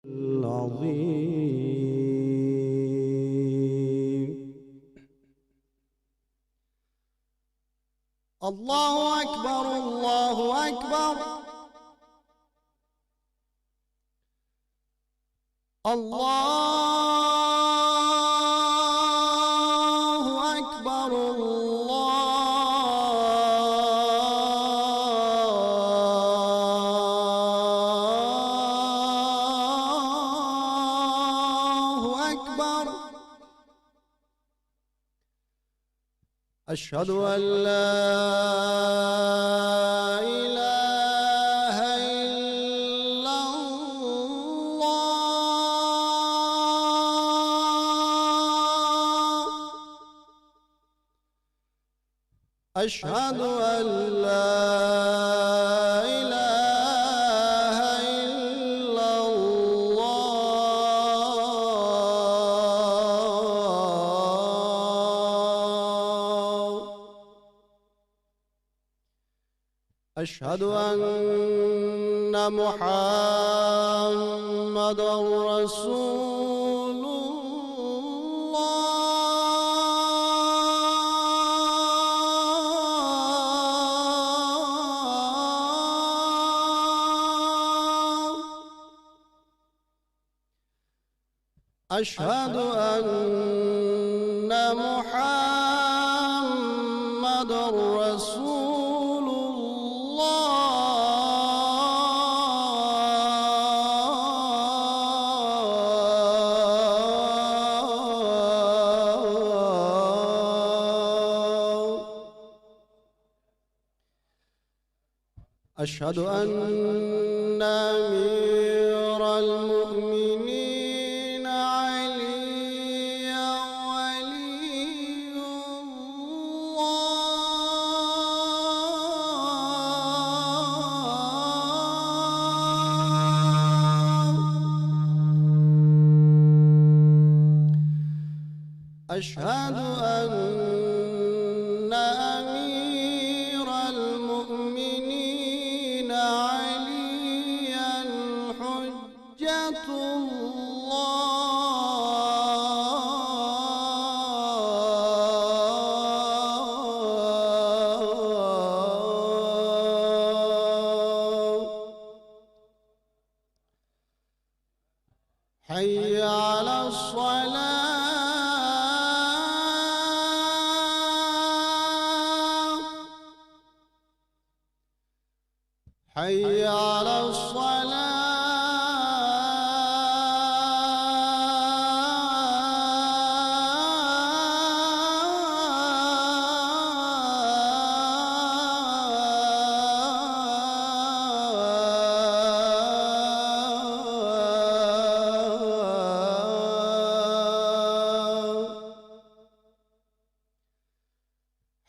العظيم. الله أكبر الله أكبر الله أكبر الله أكبر. أشهد أن لا إله إلا الله. أشهد أن لا إله إلا الله. أشهد أن محمدًا رسول الله. أشهد أن محمدًا رسول الله. أشهد أن أمير المؤمنين علي ولي الله. أشهد أن أمير المؤمنين عليا حجة الله. حي على الصلاة. حي على الصلاة.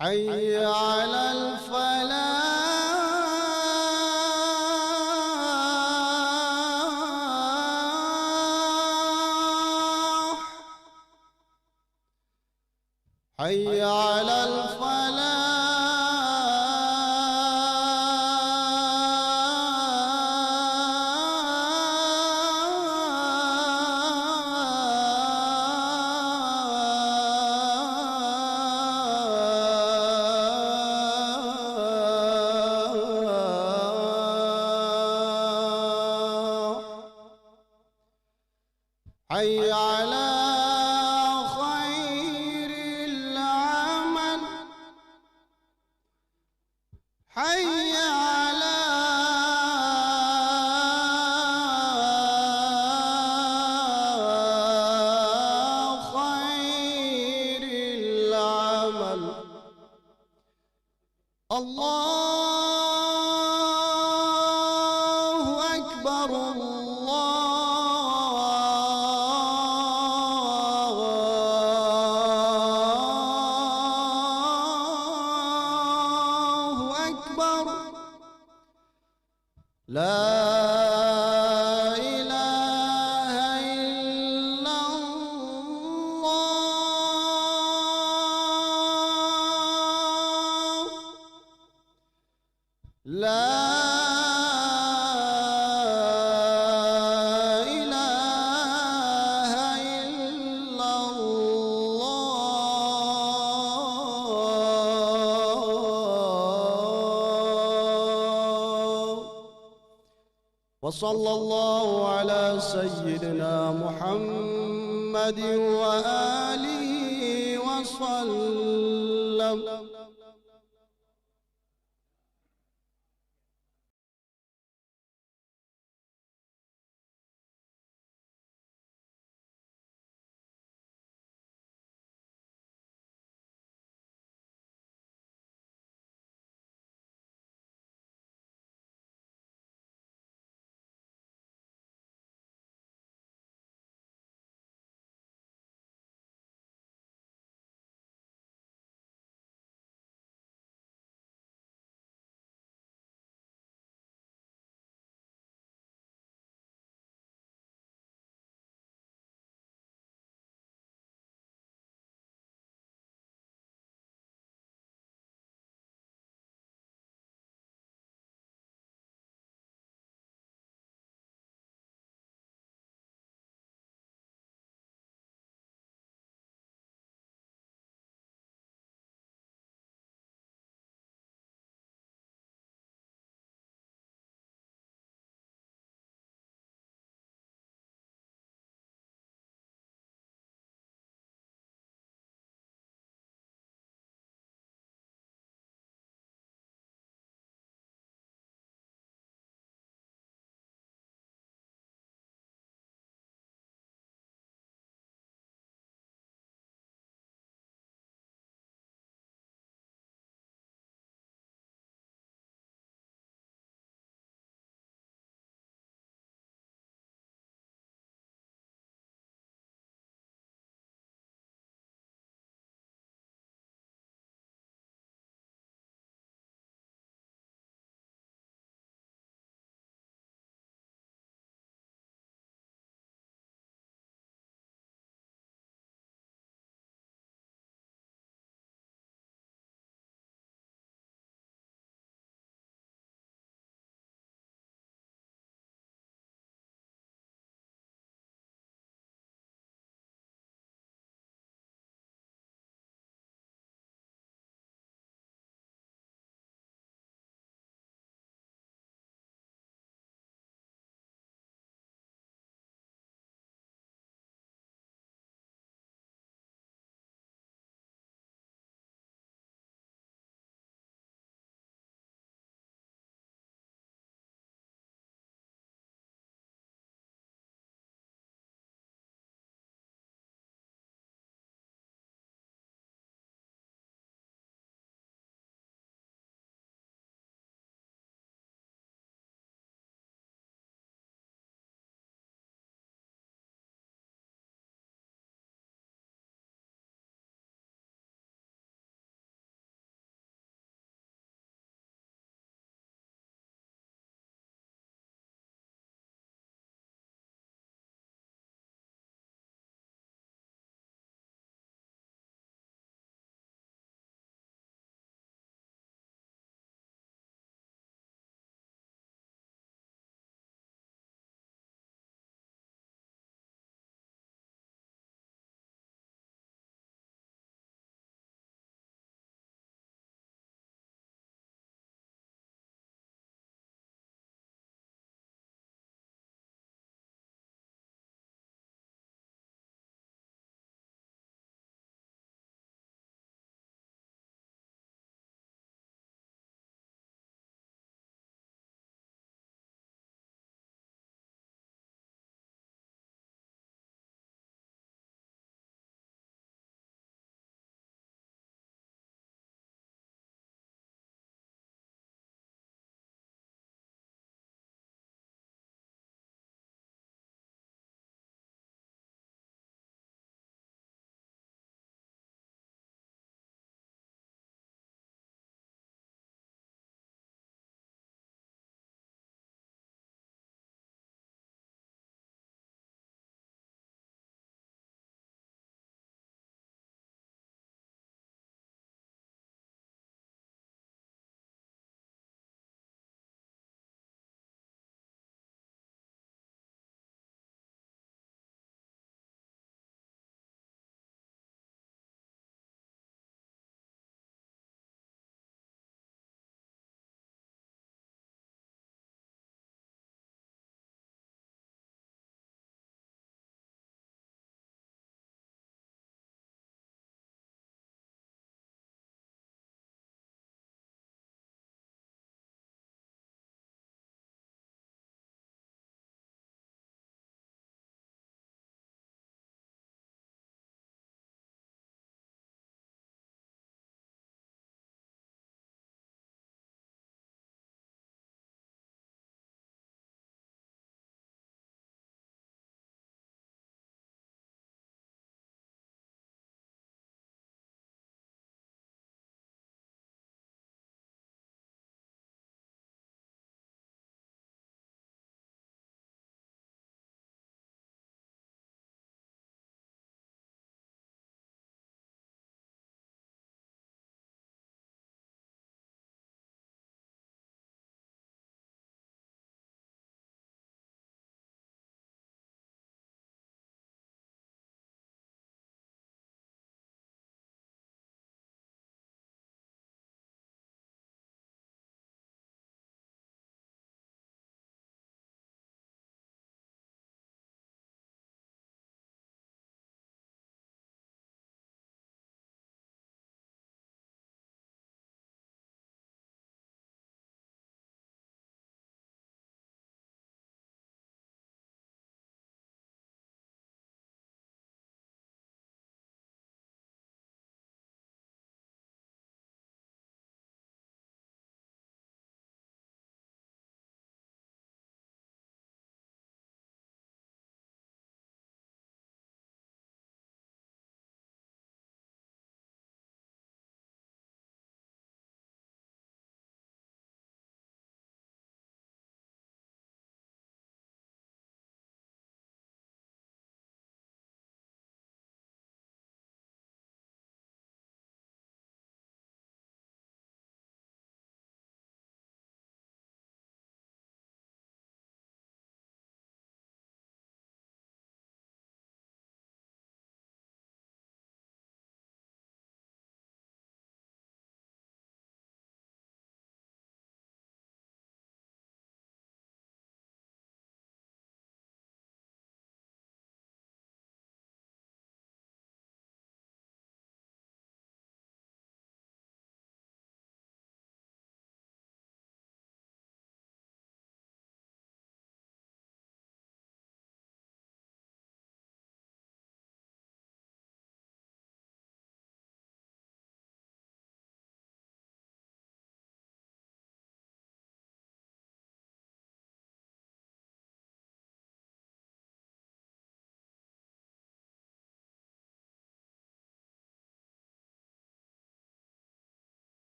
حي على الفلاح. حي على الفلاح. حي على خير العمل. حي على خير العمل. الله أكبر الله أكبر. لا إله إلا الله. لا إله وصلى الله على سيدنا محمد وآله وسلم.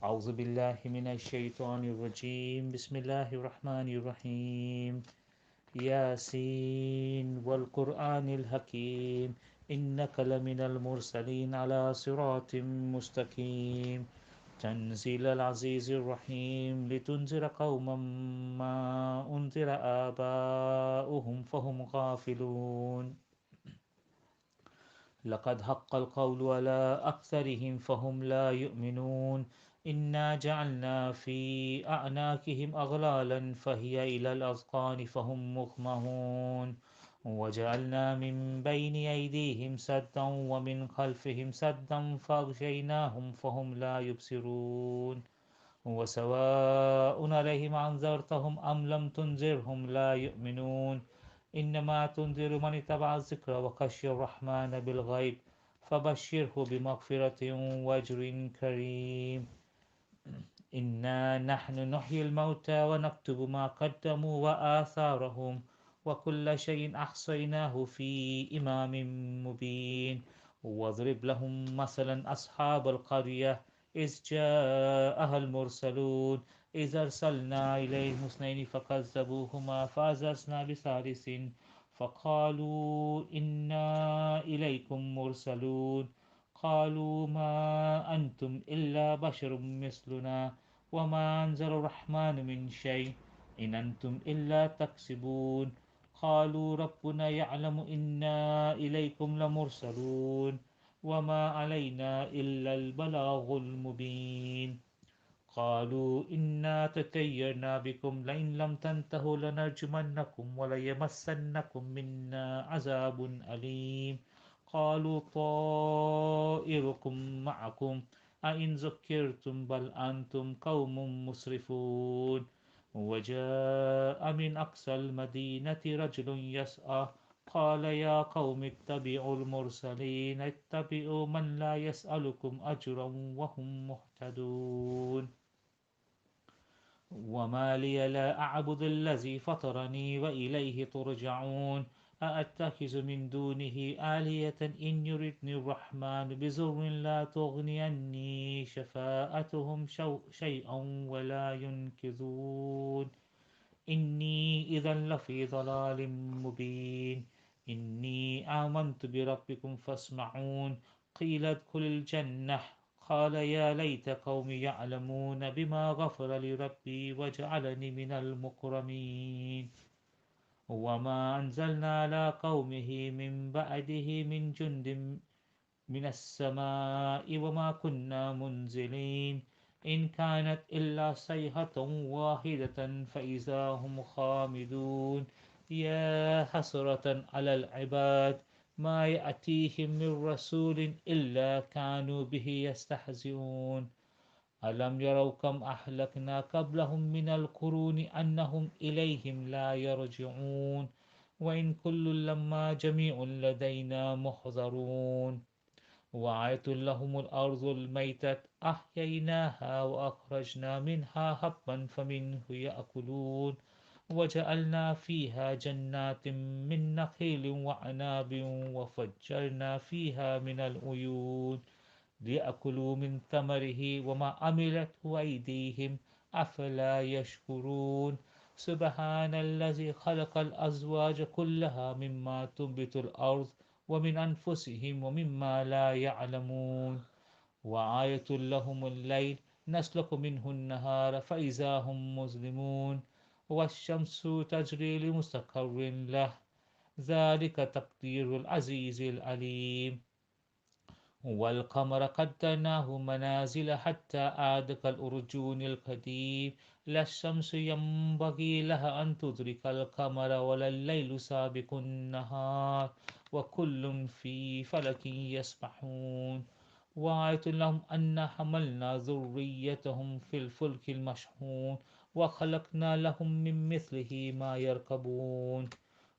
أعوذ بالله من الشيطان الرجيم بسم الله الرحمن الرحيم ياسين والقرآن الحكيم إنك لمن المرسلين على صراط مستقيم تنزيل العزيز الرحيم لتنذر قوما ما أنذر آباؤهم فهم غافلون لقد حق القول على أكثرهم فهم لا يؤمنون إنا جعلنا في أعناقهم أغلالا فهي إلى الأذقان فهم مقمحون وجعلنا من بين أيديهم سدا ومن خلفهم سدا فأغشيناهم فهم لا يبصرون وسواء عليهم أنذرتهم أم لم تنذرهم لا يؤمنون إنما تنذر من اتبع الذكر وخشي الرحمن بالغيب فبشره بمغفرة وأجر كريم إنا نحن نحيي الموتى ونكتب ما قدموا وآثارهم وكل شيء أحصيناه في إمام مبين واضرب لهم مثلا أصحاب القرية إذ جاءها المرسلون إذ أرسلنا إليهم اثنين فكذبوهما فعززنا بثالث فقالوا إنا إليكم مرسلون قالوا ما أنتم إلا بشر مثلنا وما أنزل الرحمن من شيء إن أنتم إلا تكسبون قالوا ربنا يعلم إنا إليكم لمرسلون وما علينا إلا البلاغ المبين قالوا إنا تطيرنا بكم لئن لم تنتهوا لنرجمنكم وليمسنكم منا عذاب أليم قالوا طائركم معكم أئن ذكرتم بل أنتم قوم مسرفون وجاء من أقصى المدينة رجل يسعى قال يا قوم اتبعوا المرسلين اتبعوا من لا يسألكم أجرا وهم مهتدون وما لي لا أعبد الذي فطرني وإليه ترجعون أأتخذ من دونه آلهة إن يردني الرحمن بضر لا تغني عني شفاعتهم شيئا ولا ينقذون إني إذا لفي ضلال مبين إني آمنت بربكم فاسمعون قيل ادخل الجنة قال يا ليت قومي يعلمون بما غفر لي ربي وجعلني من المكرمين وما أنزلنا على قومه من بعده من جند من السماء وما كنا منزلين إن كانت إلا صيحة واحدة فإذا هم خامدون يا حسرة على العباد ما يأتيهم من رسول إلا كانوا به يستهزئون ألم يروا كم أهلكنا قبلهم من القرون أنهم إليهم لا يرجعون وإن كل لما جميع لدينا محضرون وآية لهم الأرض الميتة أحييناها وأخرجنا منها حبا فمنه يأكلون وجعلنا فيها جنات من نخيل وعناب وفجرنا فيها من العيون ليأكلوا من ثمره وما عملته أيديهم أفلا يشكرون سبحان الذي خلق الأزواج كلها مما تنبت الأرض ومن أنفسهم ومما لا يعلمون وآية لهم الليل نسلك منه النهار فإذا هم مظلمون والشمس تجري لمستقر له ذلك تقدير العزيز العليم والقمر قدرناه منازل حتى عاد كالأرجون القديم لا الشمس ينبغي لها أن تدرك القمر ولا الليل سابق النهار وكل في فلك يسبحون وآية لهم أن حملنا ذريتهم في الفلك المشحون وخلقنا لهم من مثله ما يركبون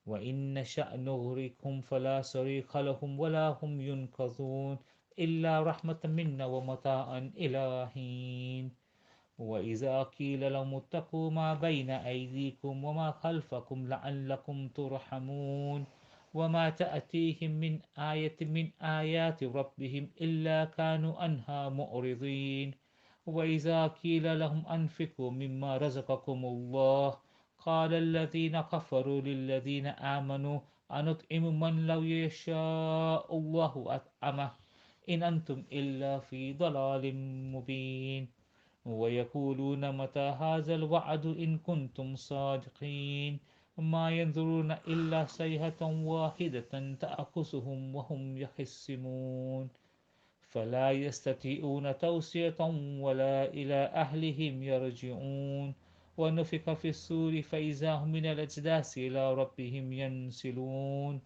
وإن نشأ نغرقهم فلا صريخ لهم ولا هم ينقذون إلا رحمة منا ومتاعا إلى حين وإذا قيل لهم اتقوا ما بين أيديكم وما خلفكم لعلكم ترحمون وما تأتيهم من آية من آيات ربهم إلا كانوا عنها معرضين وإذا قيل لهم أنفقوا مما رزقكم الله قال الذين كفروا للذين آمنوا أنطعم من لو يشاء الله أطعمه إن أنتم إلا في ضلال مبين ويقولون متى هذا الوعد إن كنتم صادقين ما ينظرون إلا صيحة واحدة تأخذهم وهم يخصمون فلا يستطيعون توصية ولا إلى أهلهم يرجعون ونفخ في الصور فإذا هم من الأجداث إلى ربهم ينسلون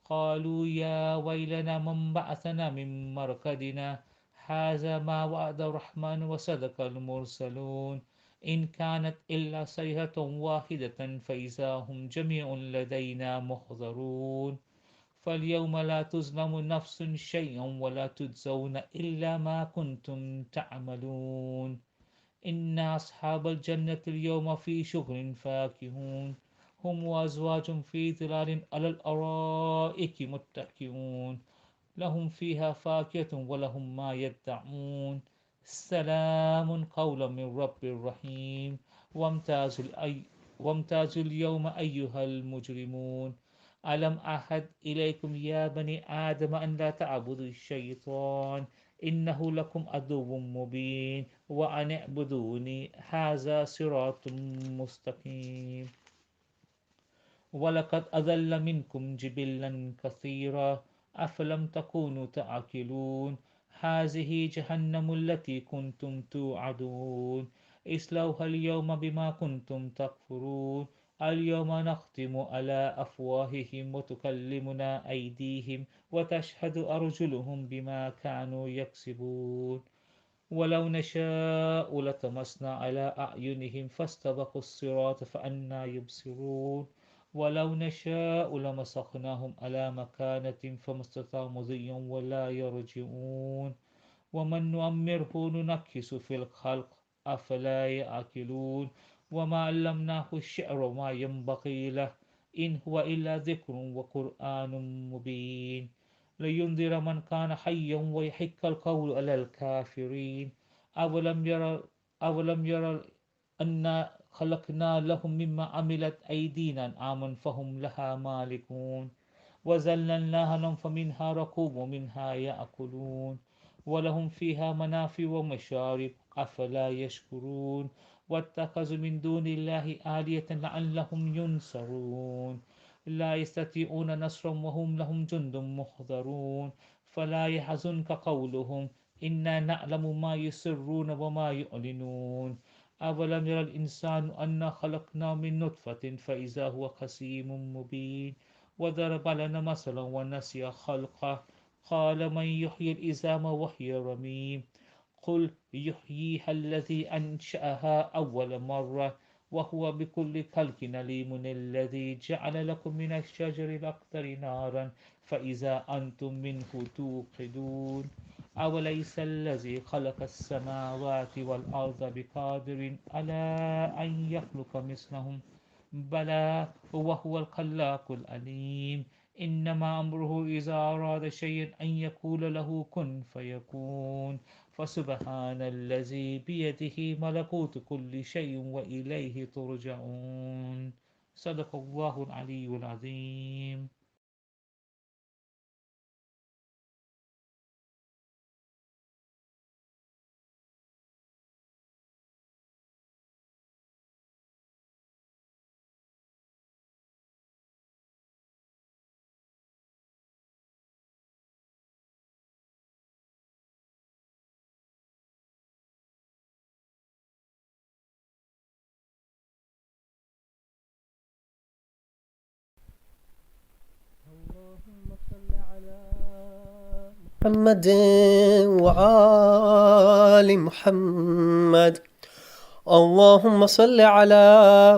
قالوا يا ويلنا من بعثنا من مرقدنا هذا ما وعد الرحمن وصدق المرسلون إن كانت إلا صيحة واحدة فإذا هم جميع لدينا محضرون فاليوم لا تظلم نفس شيئا ولا تجزون إلا ما كنتم تعملون إن أصحاب الجنة اليوم في شغل فاكهون هم وأزواج في ظلال على الأرائك متكئون لهم فيها فاكهة ولهم ما يدعون سلام قولا من رب رحيم وامتازوا اليوم أيها المجرمون ألم أعهد إليكم يا بني آدم أن لا تعبدوا الشيطان إنه لكم عدو مبين وأن اعبدوني هذا صراط مستقيم ولقد أضل منكم جبلا كثيرا أفلم تكونوا تعقلون هذه جهنم التي كنتم توعدون اصلوها اليوم بما كنتم تكفرون اليوم نختم على أفواههم وتكلمنا أيديهم وتشهد أرجلهم بما كانوا يكسبون ولو نشاء لطمسنا على أعينهم فاستبقوا الصراط فأنى يبصرون ولو نشاء لمسخناهم على مكانة فما استطاعوا مضيا ولا يرجعون ومن نؤمره ننكس في الخلق أفلا يعقلون وما علمناه الشعر وما ينبغي له إن هو إلا ذكر وقرآن مبين لينذر من كان حيا ويحق القول على الكافرين أولم يرى أنا خلقنا لهم مما عملت أيدينا أنعاما فهم لها مالكون وذللناها لهم فمنها ركوب ومنها يأكلون ولهم فيها منافع ومشارب أفلا يشكرون واتخذوا من دون الله آلية لعلهم ينصرون لا يستطيعون نصرا وهم لهم جند محضرون فلا يحزنك قولهم إنا نعلم ما يسرون وما يعلنون أولم يرى الإنسان أنا خلقنا من نطفة فإذا هو خصيم مبين وضرب لنا مثلا ونسي خلقه قال من يحيي العظام وهي رميم قل يحييها الذي أنشأها أول مرة وهو بكل خلق عليم الذي جعل لكم من الشجر الأخضر نارا فإذا أنتم منه توقدون أوليس الذي خلق السماوات والأرض بقادر على أن يخلق مثلهم بلى وهو الخلاق العليم إنما أمره إذا أراد شيئا أن يقول له كن فيكون فسبحان الذي بيده ملكوت كل شيء وإليه ترجعون صدق الله العلي العظيم. اللهم صل على محمد وآل محمد. اللهم صل على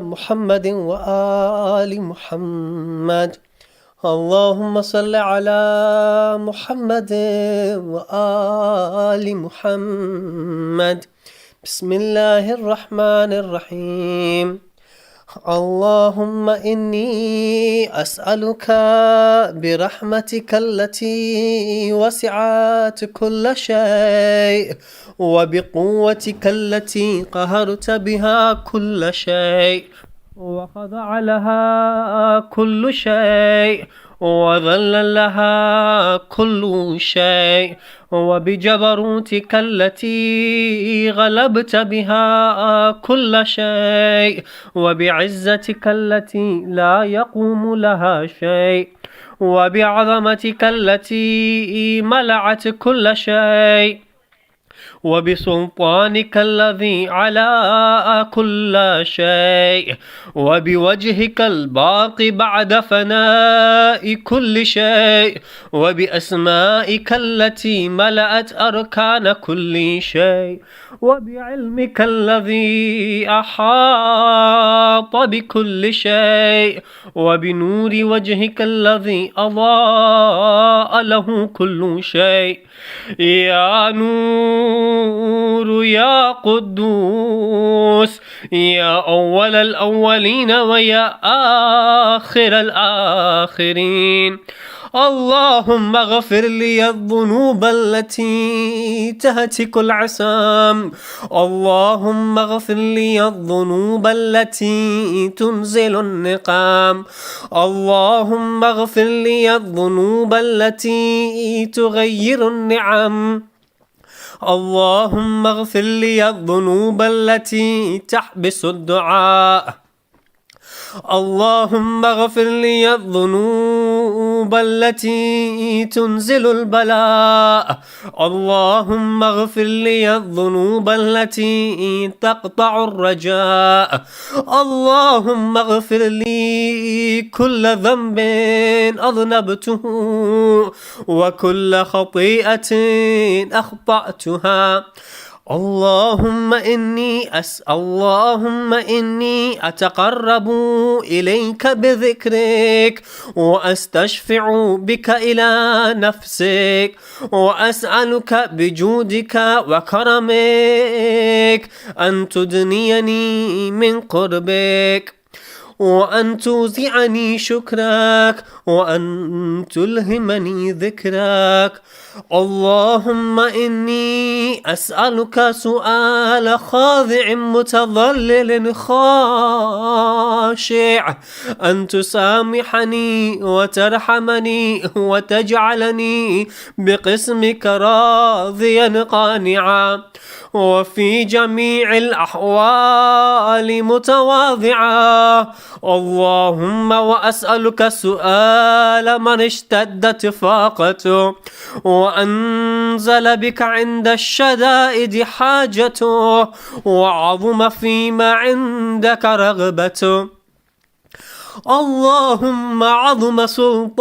محمد وآل محمد. اللهم صل على محمد وآل محمد. بسم الله الرحمن الرحيم. اللهم إني أسألك برحمتك التي وسعت كل شيء وبقوتك التي قهرت بها كل شيء وخضع لها كل شيء وذل لها كل شيء وبجبروتك التي غلبت بها كل شيء وبعزتك التي لا يقوم لها شيء وبعظمتك التي ملعت كل شيء وبسلطانك الذي على كل شيء وبوجهك الباقي بعد فناء كل شيء وبأسمائك التي ملأت أركان كل شيء وبعلمك الذي أحاط بكل شيء وبنور وجهك الذي أضاء له كل شيء يا نور يا قدوس يا أول الأولين ويا آخر الآخرين اللهم اغفر لي الذنوب التي تهتك العصام اللهم اغفر لي الذنوب التي تنزل النقام اللهم اغفر لي الذنوب التي تغير النعم اللهم اغفر لي الذنوب التي تحبس الدعاء اللهم اغفر لي الذنوب التي تنزل البلاء اللهم اغفر لي الذنوب التي تقطع الرجاء اللهم اغفر لي كل ذنب أذنبته وكل خطيئة أخطأتها اللهم إني أتقرب إليك بذكرك وأستشفع بك إلى نفسك وأسألك بجودك وكرمك أن تدنيني من قربك وأن توزعني شكرك وأن تلهمني ذكرك اللهم إني أسألك سؤال خاضع متضلل خاشع أن تسامحني وترحمني وتجعلني بقسمك راضيا قانعا وفي جميع الأحوال متواضعا اللهم وأسألك سؤال من اشتدت فاقته وأنزل بك عند الشدائد حاجته وعظم فيما عندك رغبته اللهم عظم سلطانك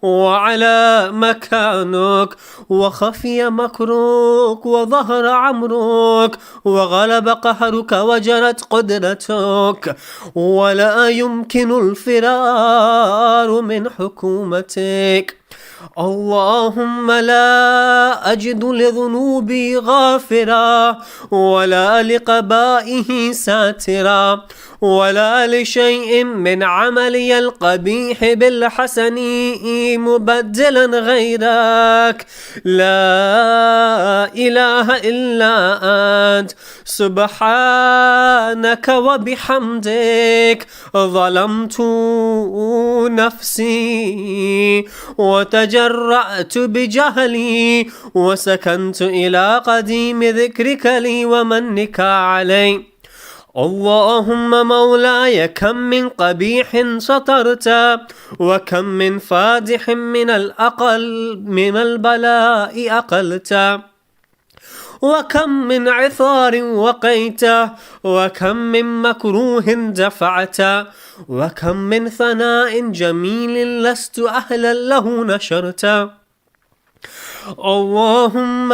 وعلى مكانك وخفي مكرك وظهر عمرك وغلب قهرك وجرت قدرتك ولا يمكن الفرار من حكومتك اللهم لا أجد لذنوبي غافرا ولا لقبائه ساترا ولا لشيء من عملي القبيح بالحسن مبدلا غيرك لا إله إلا أنت سبحانك وبحمدك ظلمت نفسي وتجرأت بجهلي وسكنت إلى قديم ذكرك لي ومنك علي اللهم مولاي كم من قبيح سطرت وكم من فادح من البلاء أقلت وكم من عثار وقيت وكم من مكروه دفعت وكم من ثناء جميل لست أهلا له نشرت اللهم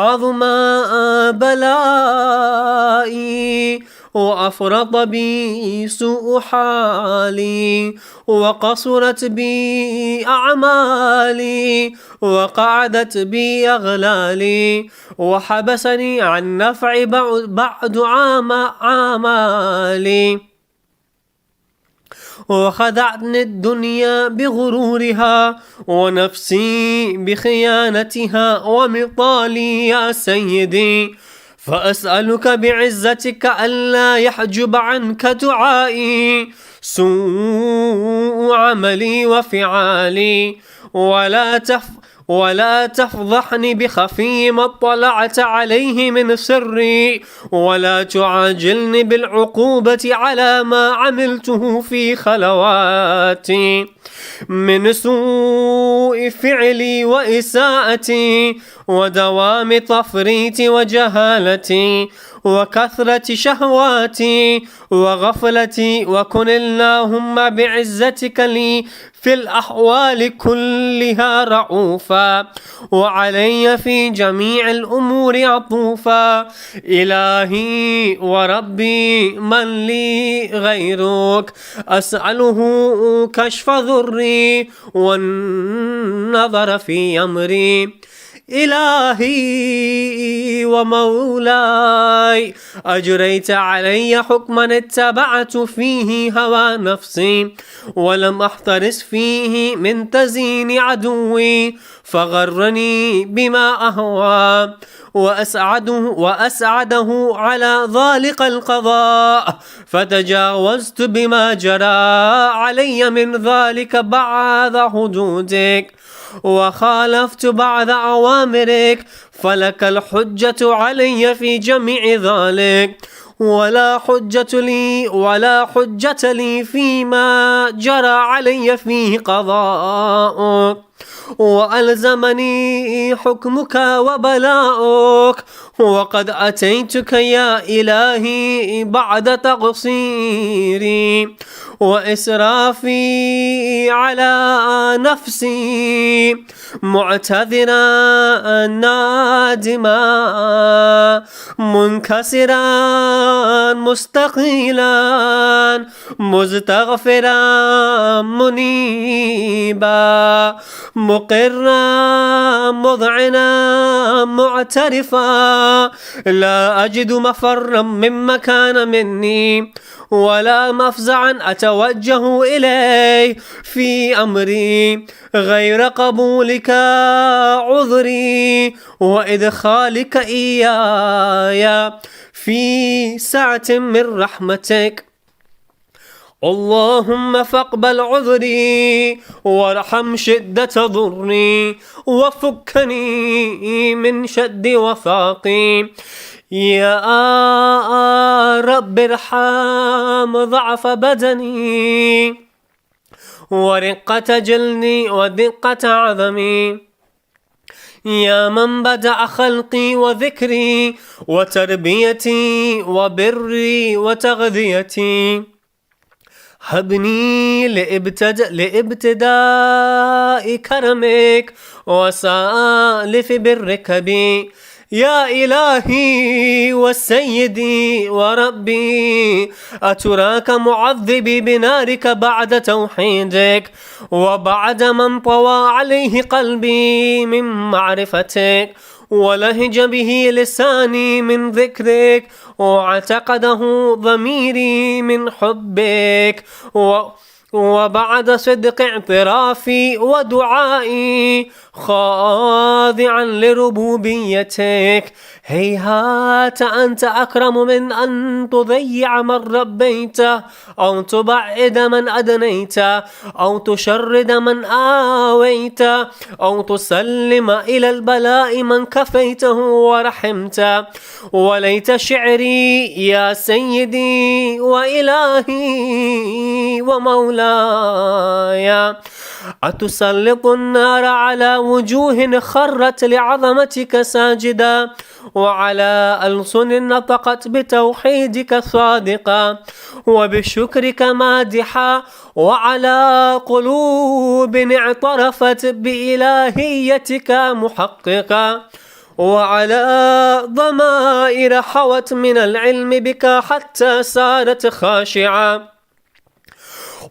عظم بلائي وأفرط بي سوء حالي وقصرت بي أعمالي وقعدت بي أغلالي وحبسني عن نفع بعد عمالي وخدعني الدنيا بغرورها ونفسي بخيانتها ومطالي يا سيدي فأسألك بعزتك ألا يحجب عنك دعائي سوء عملي وفعالي ولا تفضحني بخفي ما اطلعت عليه من سري ولا تعاجلني بالعقوبة على ما عملته في خلواتي من سوء فعلي وإساءتي ودوام تفريطي وجهالتي وكثرة شهواتي وغفلتي وكن اللهم بعزتك لي في الأحوال كلها رعوفا وعلي في جميع الأمور عطوفا إلهي وربي من لي غيرك أسأله كشف ضري والنظر في أمري إلهي ومولاي أجريت علي حكما اتبعت فيه هوى نفسي ولم أحترس فيه من تزيين عدوي فغرني بما أهوى وأسعده على ذلك القضاء فتجاوزت بما جرى علي من ذلك بعد حدودك وخالفت بعض أوامرك فلك الحجة علي في جميع ذلك ولا حجة لي فيما جرى علي فيه قضاءك وألزمني حكمك وبلاؤك وقد أتيتك يا إلهي بعد تقصيري وإسرافي على نفسي معتذرا نادما منكسرا مستقيلا مستغفرا منيبا مقرا مذعنا معترفا لا أجد مفرا مما كان مني ولا مفزعا أتوجه إليه في أمري غير قبولك عذري وإدخالك إياي في سعة من رحمتك اللهم فاقبل عذري وارحم شدة ضري وفكني من شد وثاقي يا رب ارحم ضعف بدني ورقة جلدي ودقة عظمي يا من بدأ خلقي وذكري وتربيتي وبري وتغذيتي هبني لابتداء كرمك وسالف برك بي يا إلهي وسيدي وربي أتراك معذبي بنارك بعد توحيدك وبعد من طوى عليه قلبي من معرفتك ولهج به لساني من ذكرك واعتقده ضميري من حبك وبعد صدق اعترافي ودعائي خاضعا لربوبيتك هيهات أنت أكرم من أن تضيع من ربيته أو تبعد من أدنيته أو تشرد من آويته أو تسلم إلى البلاء من كفيته ورحمته وليت شعري يا سيدي وإلهي ومولاي أتسلط النار على وجوه خرت لعظمتك ساجدا وعلى ألسن نطقت بتوحيدك صادقا وبشكرك مادحا وعلى قلوب اعترفت بإلهيتك محققا وعلى ضمائر حوت من العلم بك حتى صارت خاشعة،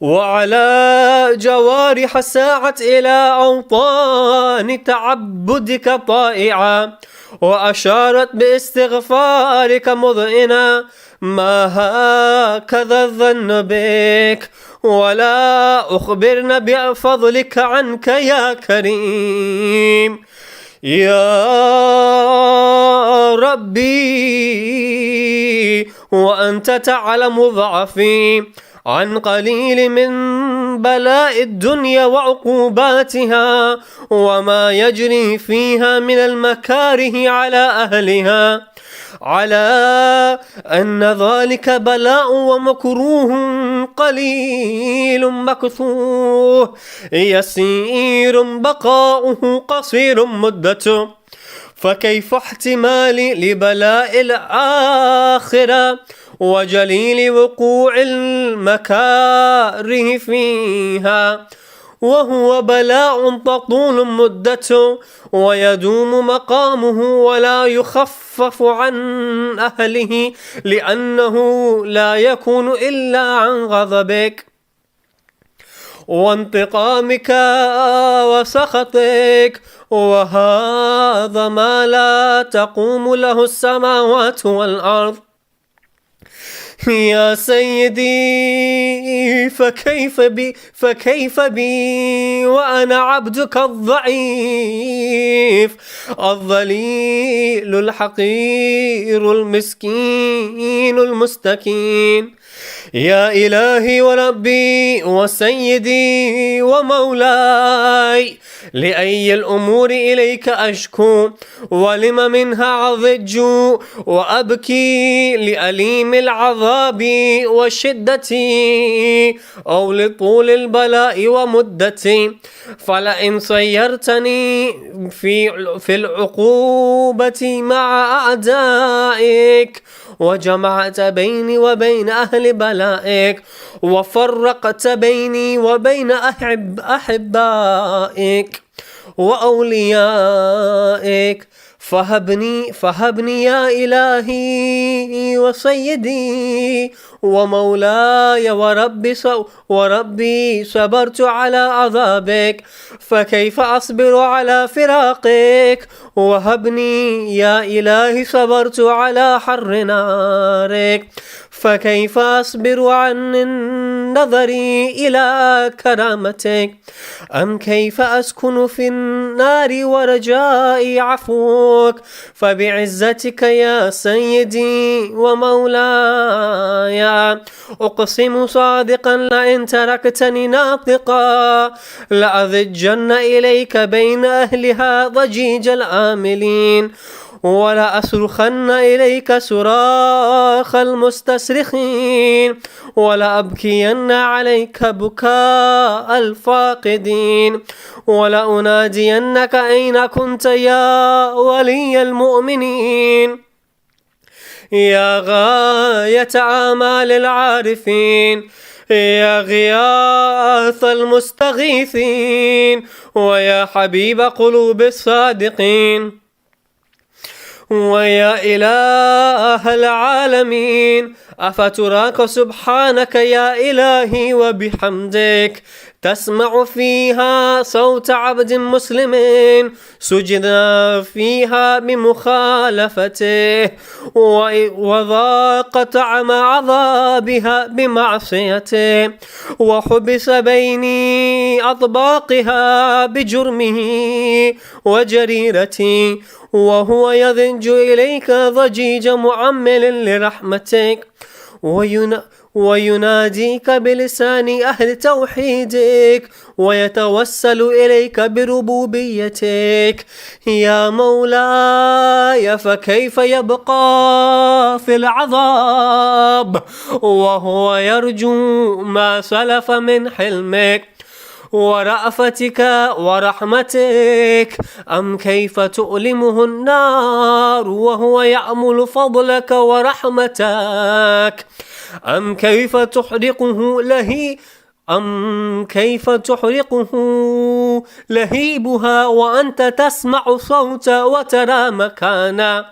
وعلى جوارح ساعت إلى أوطان تعبدك طائعة، وأشارت باستغفارك مذئنا ما هكذا الظن بك، ولا أخبرنا بفضلك عنك يا كريم. يا ربي وأنت تعلم ضعفي عن قليل من بلاء الدنيا وعقوباتها وما يجري فيها من المكاره على أهلها، على أن ذلك بلاء ومكروه قليل مكثوه يسير بقاؤه قصير مدته، فكيف احتمالي لبلاء الآخرة وجليل وقوع المكاره فيها، وهو بلاء تطول مدته ويدوم مقامه ولا يخفف عن أهله، لأنه لا يكون إلا عن غضبك وانتقامك وسخطك، وهذا ما لا تقوم له السماوات والأرض. يا سيدي فكيف بي وأنا عبدك الضعيف الذليل الحقير المسكين المستكين. يا إلهي وربي وسيدي ومولاي، لأي الأمور إليك أشكو ولم منها عضج وأبكي، لأليم العذاب وشدتي أو لطول البلاء ومدتي، فلئن صيرتني في العقوبة مع أعدائك وجمعت بيني وبين أهل بلائك وفرقت بيني وبين أحبائك وأوليائك، فهبني يا إلهي وسيدي ومولاي وربي صبرت على عذابك، فكيف أصبر على فراقك؟ وهبني يا إلهي صبرت على حر نارك، فكيف أصبر عن النظر إلى كرامتك؟ أم كيف أسكن في النار ورجائي عفوك؟ فبعزتك يا سيدي ومولاي أقسم صادقا لئن تركتني ناطقا لأضجن إليك بين أهلها ضجيج العاملين، ولا أصرخن إليك صراخ المستصرخين، ولا أبكين عليك بكاء الفاقدين، ولا أنادينك أين كنت يا ولي المؤمنين، يا غاية آمال العارفين، يا غياث المستغيثين، ويا حبيب قلوب الصادقين، ويا إله العالمين. أفتراك سبحانك يا إلهي وبحمدك تسمع فيها صوت عبد مسلم سجن فيها بمخالفته وذاق طعم عذابها بمعصيته وحبس بين أطباقها بجرمه وجريرته، وهو يضج إليك ضجيج معمل لرحمتك ويناديك بلسان أهل توحيدك ويتوسل إليك بربوبيتك. يا مولاي فكيف يبقى في العذاب وهو يرجو ما سلف من حلمك ورأفتك ورحمتك؟ أم كيف تؤلمه النار وهو يأمل فضلك ورحمتك؟ أم كيف تحرقه أم كيف تحرقه لهيبها وأنت تسمع صوت وترى مكانا؟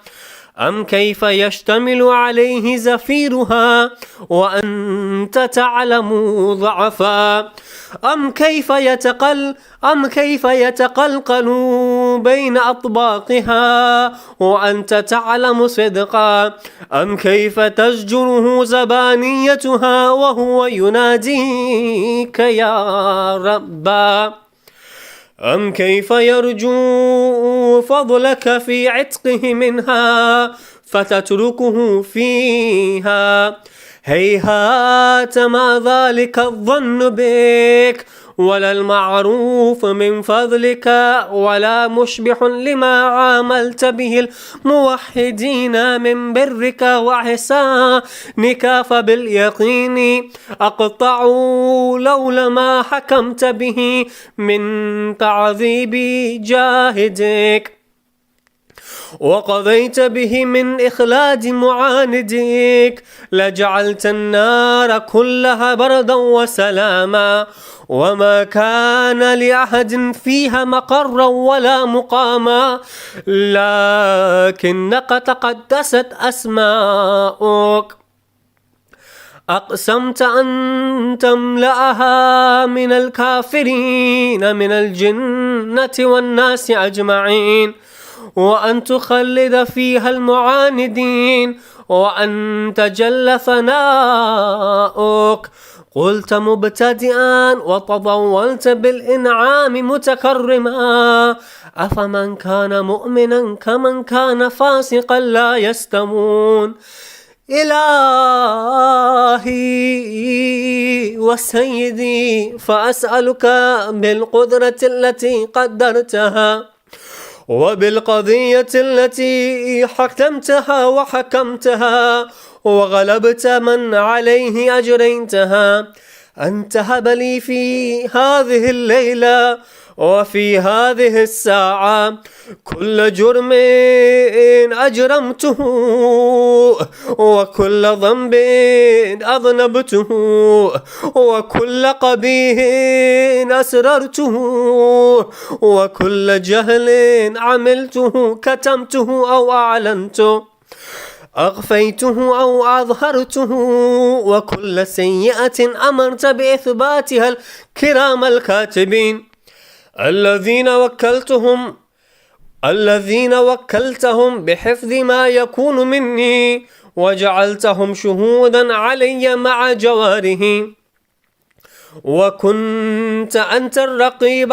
أم كيف يشتمل عليه زفيرها وأنت تعلم ضعفا؟ أم كيف يتقلقل بين أطباقها وأنت تعلم صدقا؟ أم كيف تزجره زبانيتها وهو يناديك يا ربا؟ أم كيف يرجو فضلك في عتقه منها فتتركه فيها؟ هيهات ما ذلك الظن بك ولا المعروف من فضلك ولا مشبح لما عاملت به الموحدين من برك وإحسانك، فباليقين أقطعوا لولا ما حكمت به من تعذيب جاهدك وقضيت به من إخلاد معاندك لجعلت النار كلها بردا وسلاما، وما كان لأحد فيها مقرا ولا مقاما، لكنك تقدست أسماؤك. أقسمت أن تملأها من الكافرين من الجنة والناس أجمعين، وأن تخلد فيها المعاندين، وأن تجل ثناؤك. قلت مبتدئا وتضولت بالإنعام متكرما، أفمن كان مؤمنا كمن كان فاسقا لا يستمون. إلهي وسيدي، فأسألك بالقدرة التي قدرتها وبالقضية التي حكمتها وحكمتها وغلبت من عليه أجريتها، أن تهب لي في هذه الليلة وفي هذه الساعة كل جرم أجرمته وكل ذنب أذنبته وكل قبيح أسررته وكل جهل عملته كتمته أو أعلنته أخفيته أو أظهرته وكل سيئة أمرت بإثباتها الكرام الكاتبين الذين وكلتهم بحفظ ما يكون مني وجعلتهم شهودا علي مع جواره، وكنت أنت الرقيب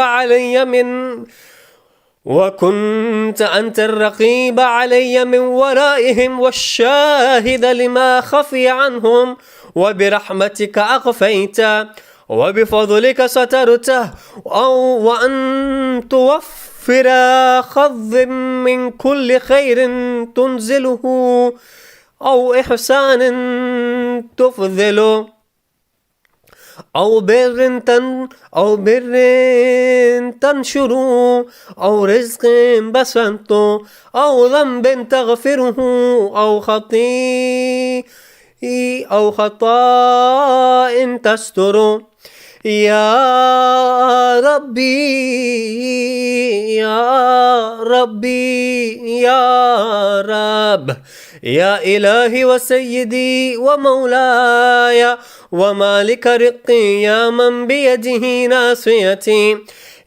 علي من ورائهم والشاهد لما خفي عنهم، وبرحمتك أخفيت وبفضلك سترته، وأن توفر خذ من كل خير تنزله أو إحسان تفضله أو بر تنشر أو رزق بسنت أو ذنب تغفره أو خطاء تستر. يا ربي يا ربي يا رب، يا إلهي وسيدي ومولاي ومالك رقي، يا من بيده ناصيتي،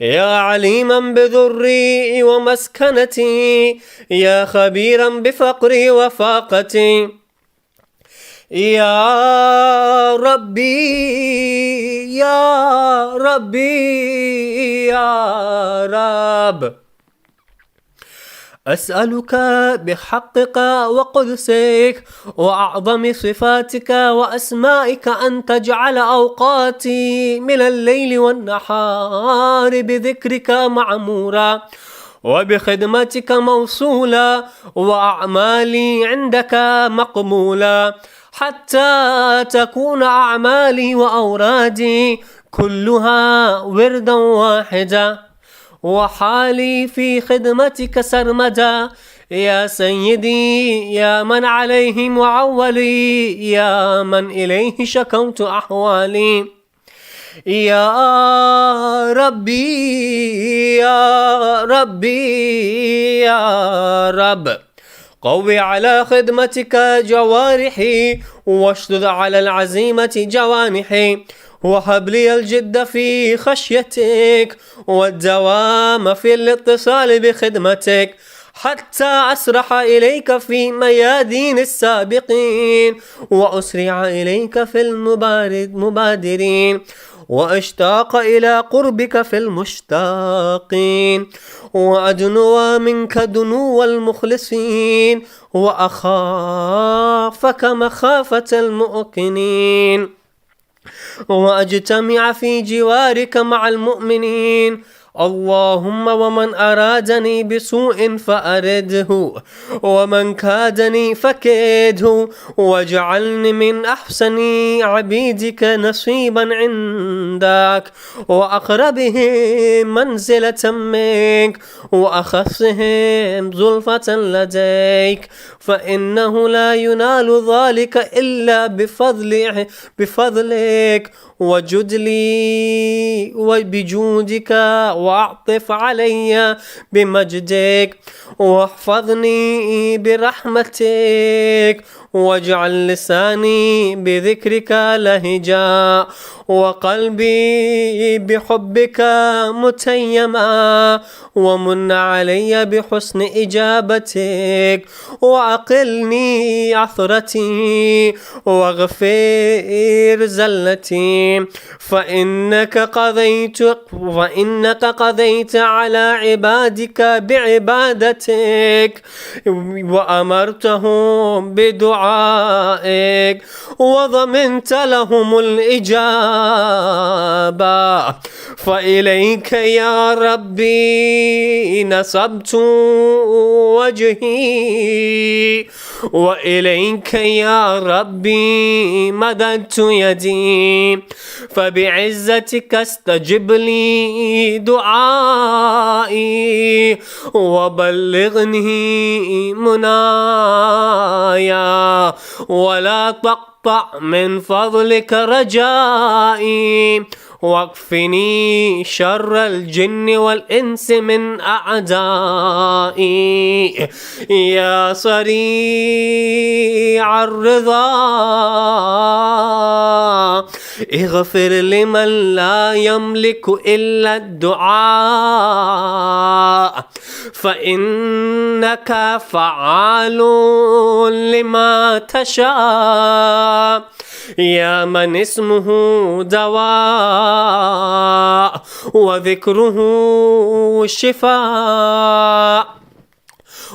يا عليما بذري ومسكنتي، يا خبيرا بفقري وفاقتي. يا ربي يا ربي يا رب، أسألك بحقك وقدسك وأعظم صفاتك وأسمائك أن تجعل أوقاتي من الليل والنهار بذكرك معمورا وبخدمتك موصولا وأعمالي عندك مقبولا، حتى تكون أعمالي وأورادي كلها وردا واحدا، وحالي في خدمتك سرمدا. يا سيدي يا من عليه معولي، يا من إليه شكوت أحوالي، يا ربي يا ربي يا رب، قوي على خدمتك جوارحي، واشدد على العزيمة جوانحي، وهب لي الجد في خشيتك والدوام في الاتصال بخدمتك، حتى أسرح إليك في ميادين السابقين، وأسرع إليك في المبادرين، وأشتاق إلى قربك في المشتاقين، وأدنو منك دنو المخلصين، وأخافك مخافة المؤمنين، وأجتمع في جوارك مع المؤمنين. اللهم ومن أرادني بسوء فأرده، ومن كادني فكيده، واجعلني من أحسن عبيدك نصيبا عندك، وأقربهم منزلة منك، وأخصهم زلفة لديك، فإنه لا ينال ذلك إلا بفضلك وجد لي وبجودك، واعطف علي بمجدك، واحفظني برحمتك، واجعل لساني بذكرك لهجا، وقلبي بحبك متيما، ومن علي بحسن إجابتك، وأقلني عثرتي، واغفر زلتي، فإنك قضيت على عبادك بعبادتك، وأمرتهم بدعائك، وضمنت لهم الإجابة، فإليك يا ربي نصبت وجهي، وإليك يا ربي مددت يدي، فبعزتك استجب لي دعائي، وبلغني منايا، ولا تقطع من فضلك رجائي، واكفني شر الجن والإنس من أعدائي، يا صريع الرضا اغفر لمن لا يملك إلا الدعاء، فإنك فعال لما تشاء، يا من اسمه دواء وذكره شفاء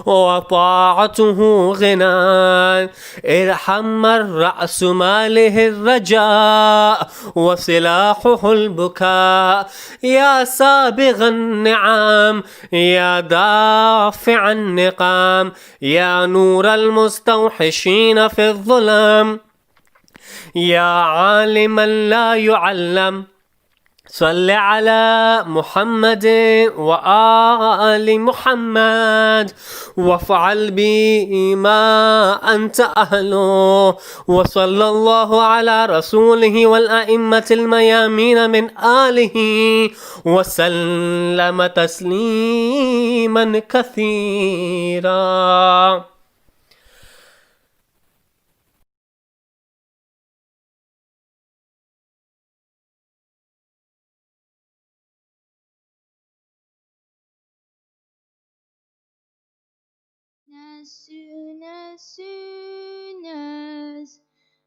وطاعته غنى، ارحم من رأس ماله الرجاء وسلاحه البكاء، يا سابغ النعم، يا دافع النقام، يا نور المستوحشين في الظلام، يا عالما لا يعلم، صل على محمد وآل محمد، وافعل بي ما أنت أهله، وصلى الله على رسوله والأئمة الميامين من آله وسلم تسليما كثيرا.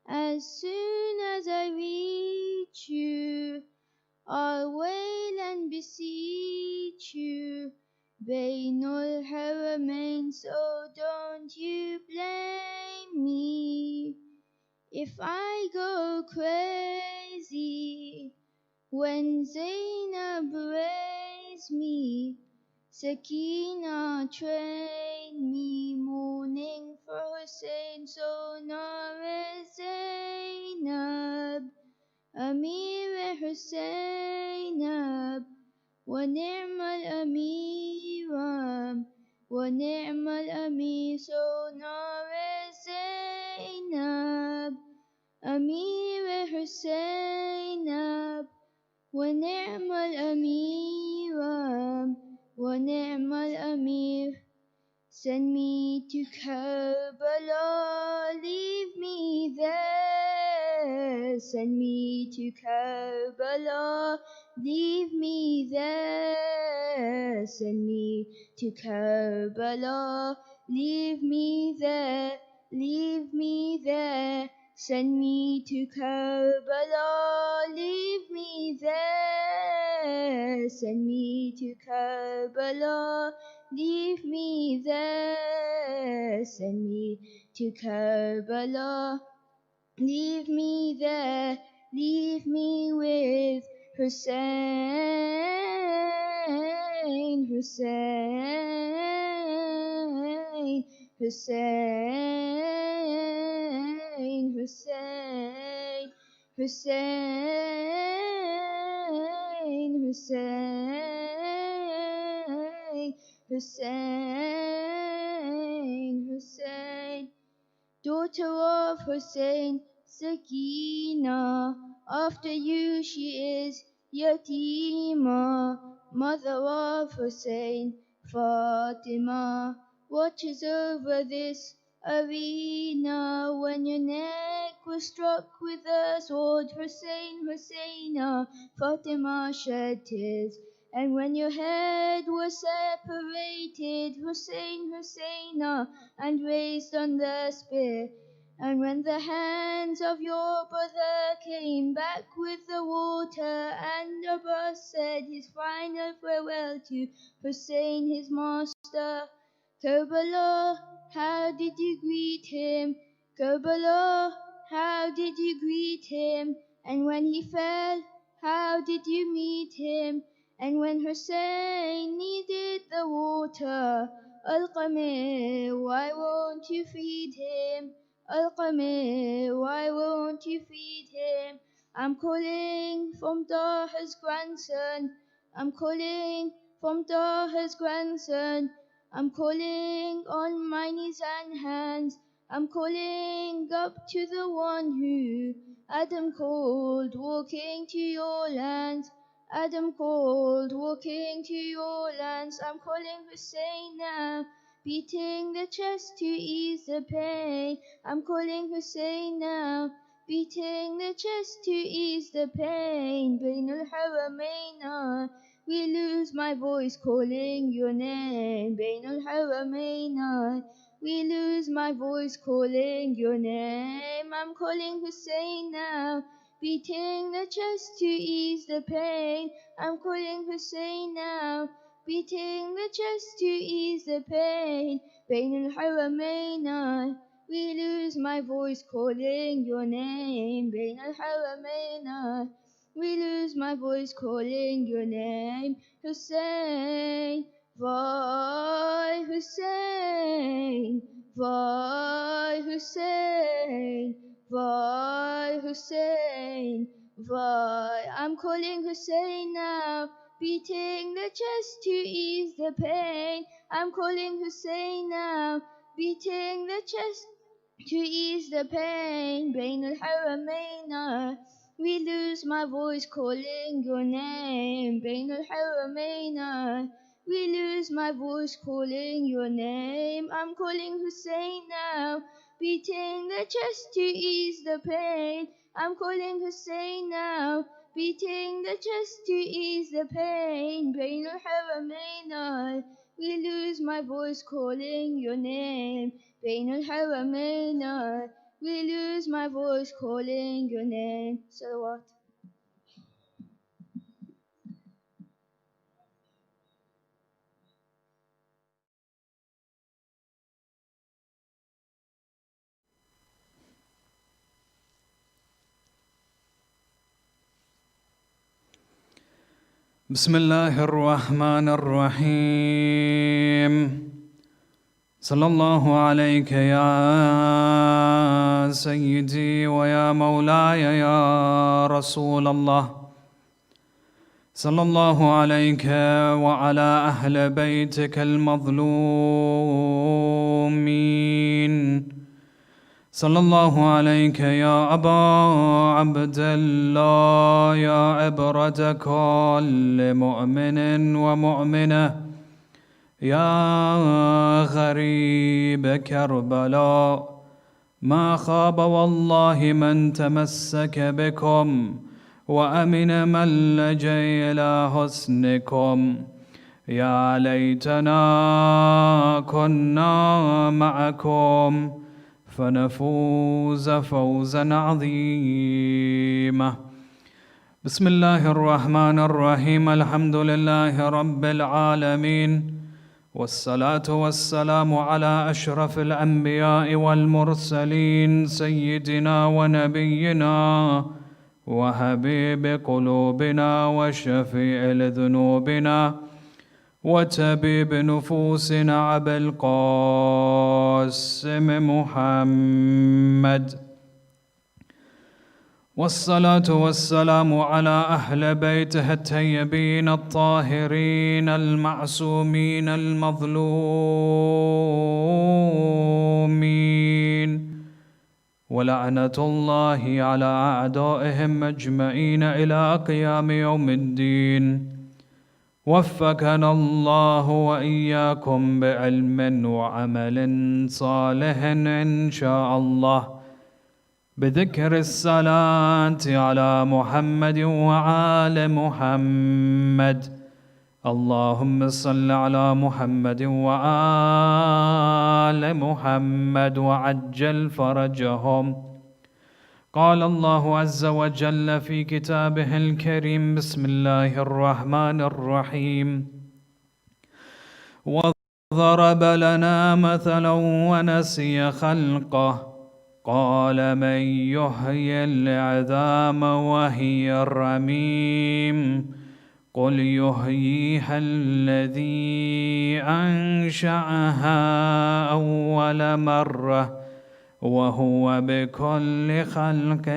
As soon as I reach you, I'll wail and beseech you, Bainul Haramain, so don't you blame me if I go crazy when Zainab raised me. Sakina train me, mourning for Husayn, so Nara Zainab, Amir Husaynab, wa ni'mal amiram, wa ni'mal amir, so Nara Zainab, Amir Husaynab, ونعم الأمير ونعم الأمير. Send me to Karbala, leave me there. Send me to Karbala, leave me there. Send me to Karbala, leave me there, leave me there. Send me to Karbala, leave me there. Send me to Karbala, leave me there. Send me to Karbala, leave me there. Leave me with Husayn, Husayn, Husayn, Husayn, Husayn, Husayn, Husayn, Husayn. Daughter of Husayn, Sakina, after you she is Yatima. Mother of Husayn, Fatima, watches over this arena. When your neck was struck with a sword, Husayn, Husaina, Fatima shed tears. And when your head was separated, Husayn, Husaina, and raised on the spear. And when the hands of your brother came back with the water, and Abbas said his final farewell to Husayn, his master, Karbala, how did you greet him? Karbala, how did you greet him? And when he fell, how did you meet him? And when Husayn needed the water, Al-Qamir, why won't you feed him? Al-Qamir, why won't you feed him? I'm calling from Taha's grandson. I'm calling from Taha's grandson. I'm calling on my knees and hands. I'm calling up to the one who Adam called, walking to your lands. Adam called, walking to your lands. I'm calling Husayn now, beating the chest to ease the pain. I'm calling Husayn now, beating the chest to ease the pain. Bain al-Haramayn, we lose my voice calling your name. Bain al-Haramayn, we lose my voice calling your name. I'm calling Husayn now, beating the chest to ease the pain. I'm calling Husayn now, beating the chest to ease the pain. Bain al-Haramayn, we lose my voice calling your name. Bain al-Haramayn, we lose my voice calling your name. Husayn, why Husayn, why Husayn, why Husayn, why? I'm calling Husayn now, beating the chest to ease the pain. I'm calling Husayn now, beating the chest to ease the pain. Bain al-Haramayn, we lose my voice calling your name. Bain al-Haramayn, we lose my voice calling your name. I'm calling Husayn now, beating the chest to ease the pain. I'm calling Husayn now, beating the chest to ease the pain. Bain al-Haramayn, we lose my voice calling your name. Bain al-Haramayn, we lose my voice calling your name. Salawat. بسم الله الرحمن الرحيم. صلى الله عليك يا سيدي ويا مولاي يا رسول الله. صلى الله عليك وعلى أهل بيتك المظلومين. صلى الله عليك يا أبا عبد الله يا عبرة كل مؤمن ومؤمنة يا غريب كربلاء ما خاب والله من تمسك بكم وأمن من لجأ إلى حسنكم يا ليتنا كنا معكم فنفوز فوزا عظيما. بسم الله الرحمن الرحيم. الحمد لله رب العالمين والصلاة والسلام على أشرف الأنبياء والمرسلين سيدنا ونبينا وحبيب قلوبنا وشفيع لذنوبنا وتبيب نفوسنا أبي القاسم محمد، والصلاة والسلام على أهل بيته الطيبين الطاهرين المعصومين المظلومين، ولعنة الله على أعدائهم أجمعين إلى قيام يوم الدين. وفقنا الله وإياكم بعلم وعمل صالح إن شاء الله، بذكر الصلاة على محمد وآل محمد. اللهم صل على محمد وآل محمد وعجل فرجهم. قال الله عز وجل في كتابه الكريم: بسم الله الرحمن الرحيم: وضرب لنا مثلا ونسي خلقه قال من يحيي العظام وهي الرميم قل يحييها الذي أنشأها أول مرة وهو بكل خلق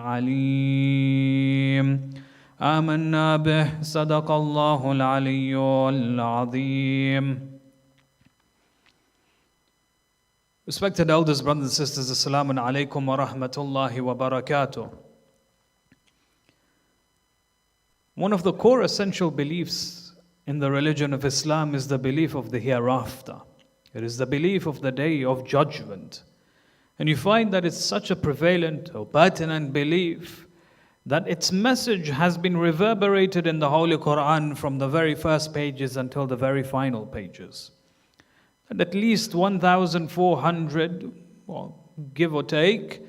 عليم. آمنا به. صدق الله العلي العظيم. Respected elders, brothers and sisters, Assalamu alaikum wa rahmatullahi wa barakatuh. One of the core essential beliefs in the religion of Islam is the belief of the hereafter. It is the belief of the day of judgment. And you find that it's such a prevalent or pertinent belief that its message has been reverberated in the Holy Quran from the very first pages until the very final pages. And at least 1,400, well, give or take,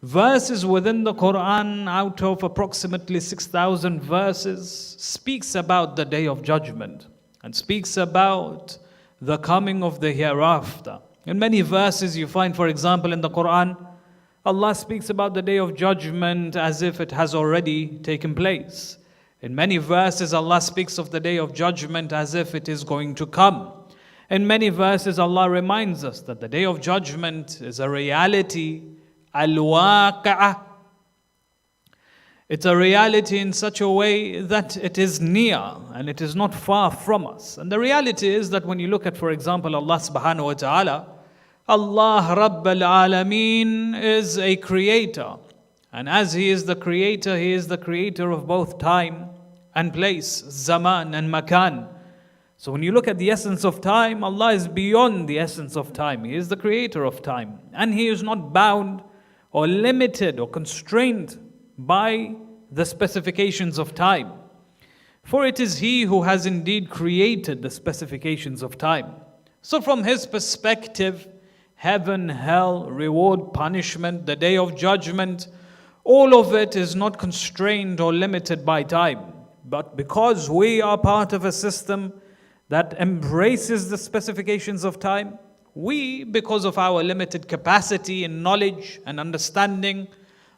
verses within the Quran out of approximately 6,000 verses speaks about the day of judgment and speaks about the coming of the hereafter. In many verses you find, for example, in the Quran, Allah speaks about the day of judgment as if it has already taken place. In many verses Allah speaks of the day of judgment as if it is going to come. In many verses Allah reminds us that the day of judgment is a reality, al-waqa'ah. It's a reality in such a way that it is near and it is not far from us. And the reality is that when you look at, for example, Allah subhanahu wa ta'ala, Allah Rabbal Alameen is a creator. And as He is the creator of both time and place, zaman and makan. So when you look at the essence of time, Allah is beyond the essence of time. He is the creator of time. And He is not bound or limited or constrained by the specifications of time. For it is He who has indeed created the specifications of time. So from His perspective, heaven, hell, reward, punishment, the day of judgment, all of it is not constrained or limited by time. But because we are part of a system that embraces the specifications of time, we, because of our limited capacity in knowledge and understanding,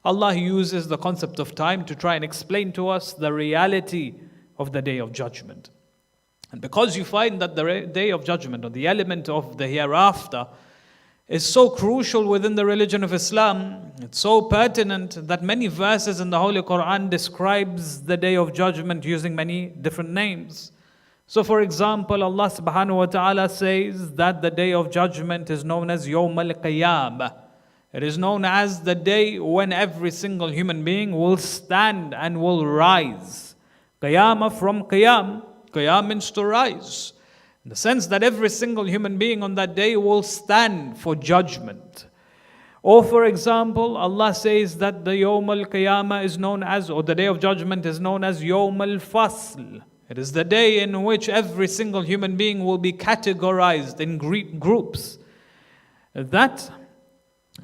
Allah uses the concept of time to try and explain to us the reality of the day of judgment. And because you find that the day of judgment or the element of the hereafter is so crucial within the religion of Islam, it's so pertinent that many verses in the Holy Quran describes the day of judgment using many different names. So for example, Allah subhanahu wa ta'ala says that the day of judgment is known as Yawm al-Qiyamah. It is known as the day when every single human being will stand and will rise. Qiyamah from Qiyam. Qiyam means to rise. In the sense that every single human being on that day will stand for judgment. Or for example, Allah says that the Yawm al-Qiyamah is known as, or the day of judgment is known as Yawm al-Fasl. It is the day in which every single human being will be categorized in groups. That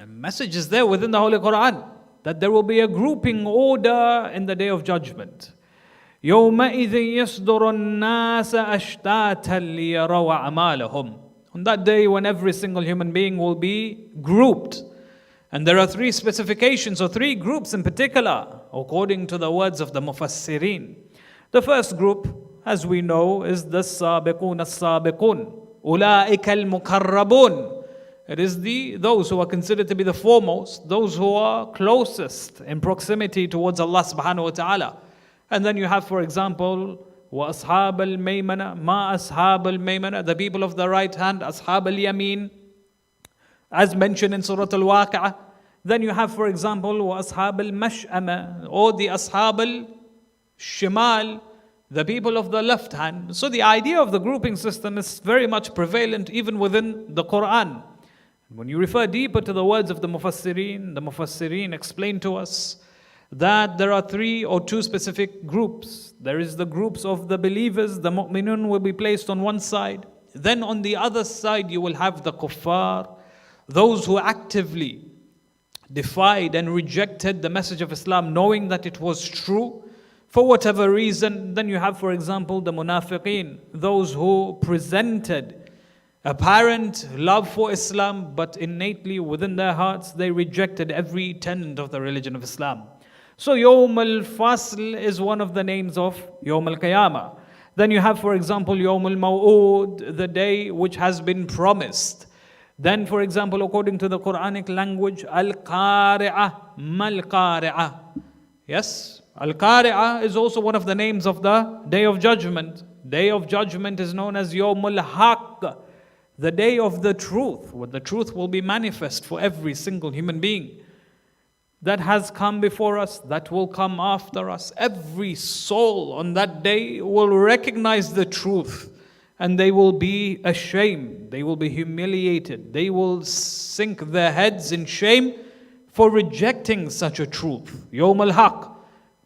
message is there within the Holy Quran, that there will be a grouping order in the day of judgment. يَوْمَئِذٍ يَصْدُرُ النَّاسَ أَشْتَاتًا لِيَرَوْا أَعْمَالَهُمْ. On that day when every single human being will be grouped. And there are three specifications, or three groups in particular, according to the words of the Mufassirin. The first group, as we know, is the Sabiqun as-Sabiqun. أُولَٰئِكَ الْمُقَرَّبُونَ. It is those who are considered to be the foremost, those who are closest in proximity towards Allah subhanahu wa ta'ala. And then you have, for example, وَأَصْحَابَ الْمَيْمَنَةِ مَا أَصْحَابَ الْمَيْمَنَةِ, the people of the right hand, أَصْحَابَ الْيَمِينَ, as mentioned in Surah Al-Waqi'ah. Then you have, for example, وَأَصْحَابَ الْمَشْأَمَةِ, or the أَصْحَابَ الشِّمَالِ, the people of the left hand. So the idea of the grouping system is very much prevalent even within the Quran. When you refer deeper to the words of the Mufassirin explain to us that there are three or two specific groups. There is the groups of the believers, the mu'minun will be placed on one side. Then on the other side you will have the kuffar, those who actively defied and rejected the message of Islam knowing that it was true for whatever reason. Then you have, for example, the munafiqeen, those who presented apparent love for Islam, but innately within their hearts they rejected every tenet of the religion of Islam. So Yawm al-Fasl is one of the names of Yawm al-Qiyamah. Then you have, for example, Yawm al-Maw'ud, the day which has been promised. Then, for example, according to the Quranic language, al-Qari'ah, mal-Qari'ah. Yes, al-Qari'ah is also one of the names of the Day of Judgment. Day of Judgment is known as Yawm al-Haqq, the day of the truth, where the truth will be manifest for every single human being that has come before us, that will come after us. Every soul on that day will recognize the truth, and they will be ashamed, they will be humiliated, they will sink their heads in shame for rejecting such a truth. Yawm al-Haq.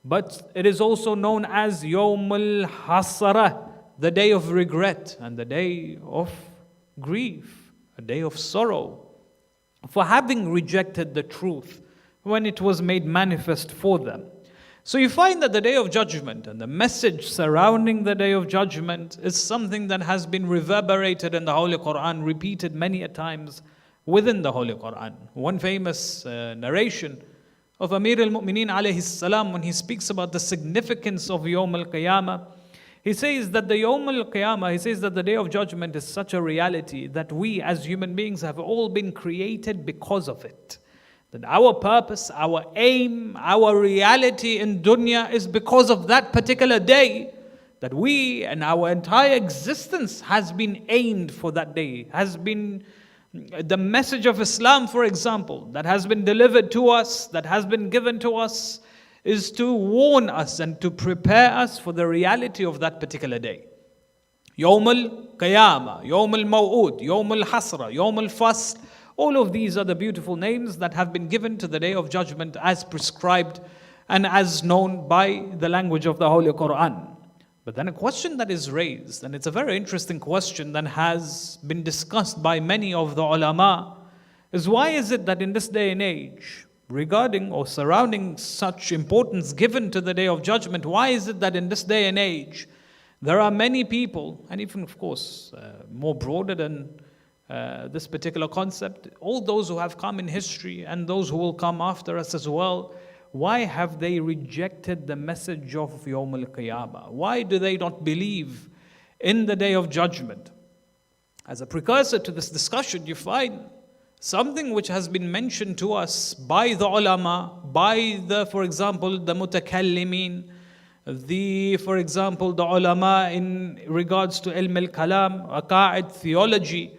But it is also known as Yawm al-Hasara, the day of regret and the day of grief, a day of sorrow for having rejected the truth when it was made manifest for them. So you find that the Day of Judgment and the message surrounding the Day of Judgment is something that has been reverberated in the Holy Quran, repeated many a times within the Holy Quran. One famous narration of Amir al-Mu'mineen alayhi salam, when he speaks about the significance of Yawm al-Qiyamah, he says that the Yawm al-Qiyamah, he says that the Day of Judgment is such a reality that we as human beings have all been created because of it. That our purpose, our aim, our reality in dunya is because of that particular day. That we and our entire existence has been aimed for that day. Has been the message of Islam, for example, that has been delivered to us, that has been given to us, is to warn us and to prepare us for the reality of that particular day. Yawm al-Qiyamah, Yawm al-Maw'ud, Yawm al-Hasra, Yawm al-Fasl. All of these are the beautiful names that have been given to the Day of Judgment as prescribed and as known by the language of the Holy Quran. But then a question that is raised, and it's a very interesting question that has been discussed by many of the ulama, is why is it that in this day and age, regarding or surrounding such importance given to the Day of Judgment, why is it that in this day and age, there are many people, and even of course more broader than this particular concept, all those who have come in history and those who will come after us as well, why have they rejected the message of Yawm al-Qiyamah? Why do they not believe in the Day of Judgment? As a precursor to this discussion, you find something which has been mentioned to us by the ulama, by the, for example, the mutakallimin, for example, the ulama in regards to ilm al-kalam, aqa'id, theology,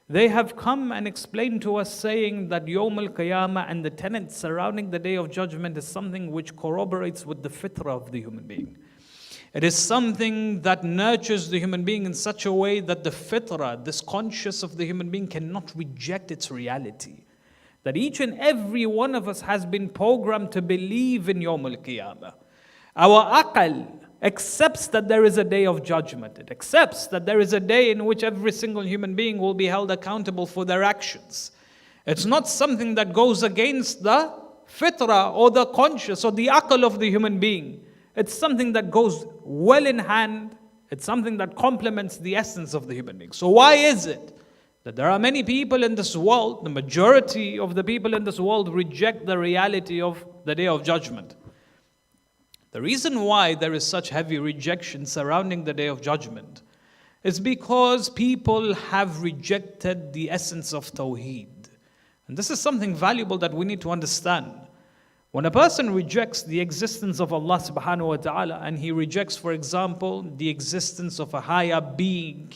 they have come and explained to us saying that Yawm al-Qiyamah and the tenets surrounding the Day of Judgment is something which corroborates with the fitrah of the human being. It is something that nurtures the human being in such a way that the fitrah, this conscious of the human being, cannot reject its reality. That each and every one of us has been programmed to believe in Yawm al-Qiyamah. Our aql accepts that there is a day of judgment. It accepts that there is a day in which every single human being will be held accountable for their actions. It's not something that goes against the fitrah or the conscious or the aql of the human being. It's something that goes well in hand. It's something that complements the essence of the human being. So why is it that there are many people in this world, the majority of the people in this world reject the reality of the Day of Judgment? The reason why there is such heavy rejection surrounding the Day of Judgment is because people have rejected the essence of Tawheed. And this is something valuable that we need to understand. When a person rejects the existence of Allah subhanahu wa ta'ala, and he rejects, for example, the existence of a higher being,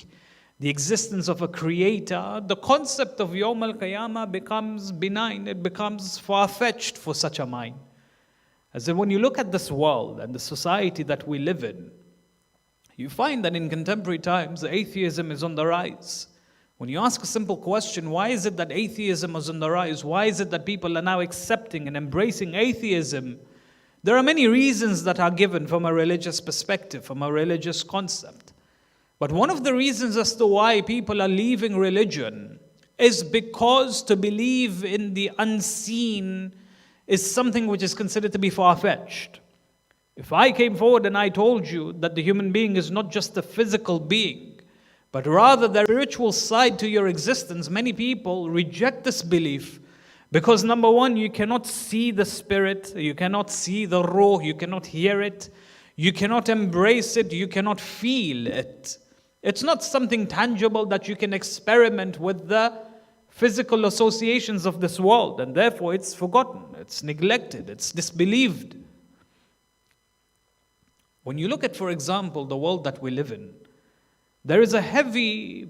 the existence of a creator, the concept of Yawm al-Qiyamah becomes benign, it becomes far-fetched for such a mind. As in, when you look at this world and the society that we live in, you find that in contemporary times, atheism is on the rise. When you ask a simple question, why is it that atheism is on the rise? Why is it that people are now accepting and embracing atheism? There are many reasons that are given from a religious perspective, from a religious concept. But one of the reasons as to why people are leaving religion is because to believe in the unseen is something which is considered to be far-fetched. If I came forward and I told you that the human being is not just a physical being, but rather the spiritual side to your existence, many people reject this belief because, number one, you cannot see the spirit, you cannot see the ruh, you cannot hear it, you cannot embrace it, you cannot feel it. It's not something tangible that you can experiment with the physical associations of this world, and therefore it's forgotten, it's neglected, it's disbelieved. When you look at, for example, the world that we live in, there is a heavy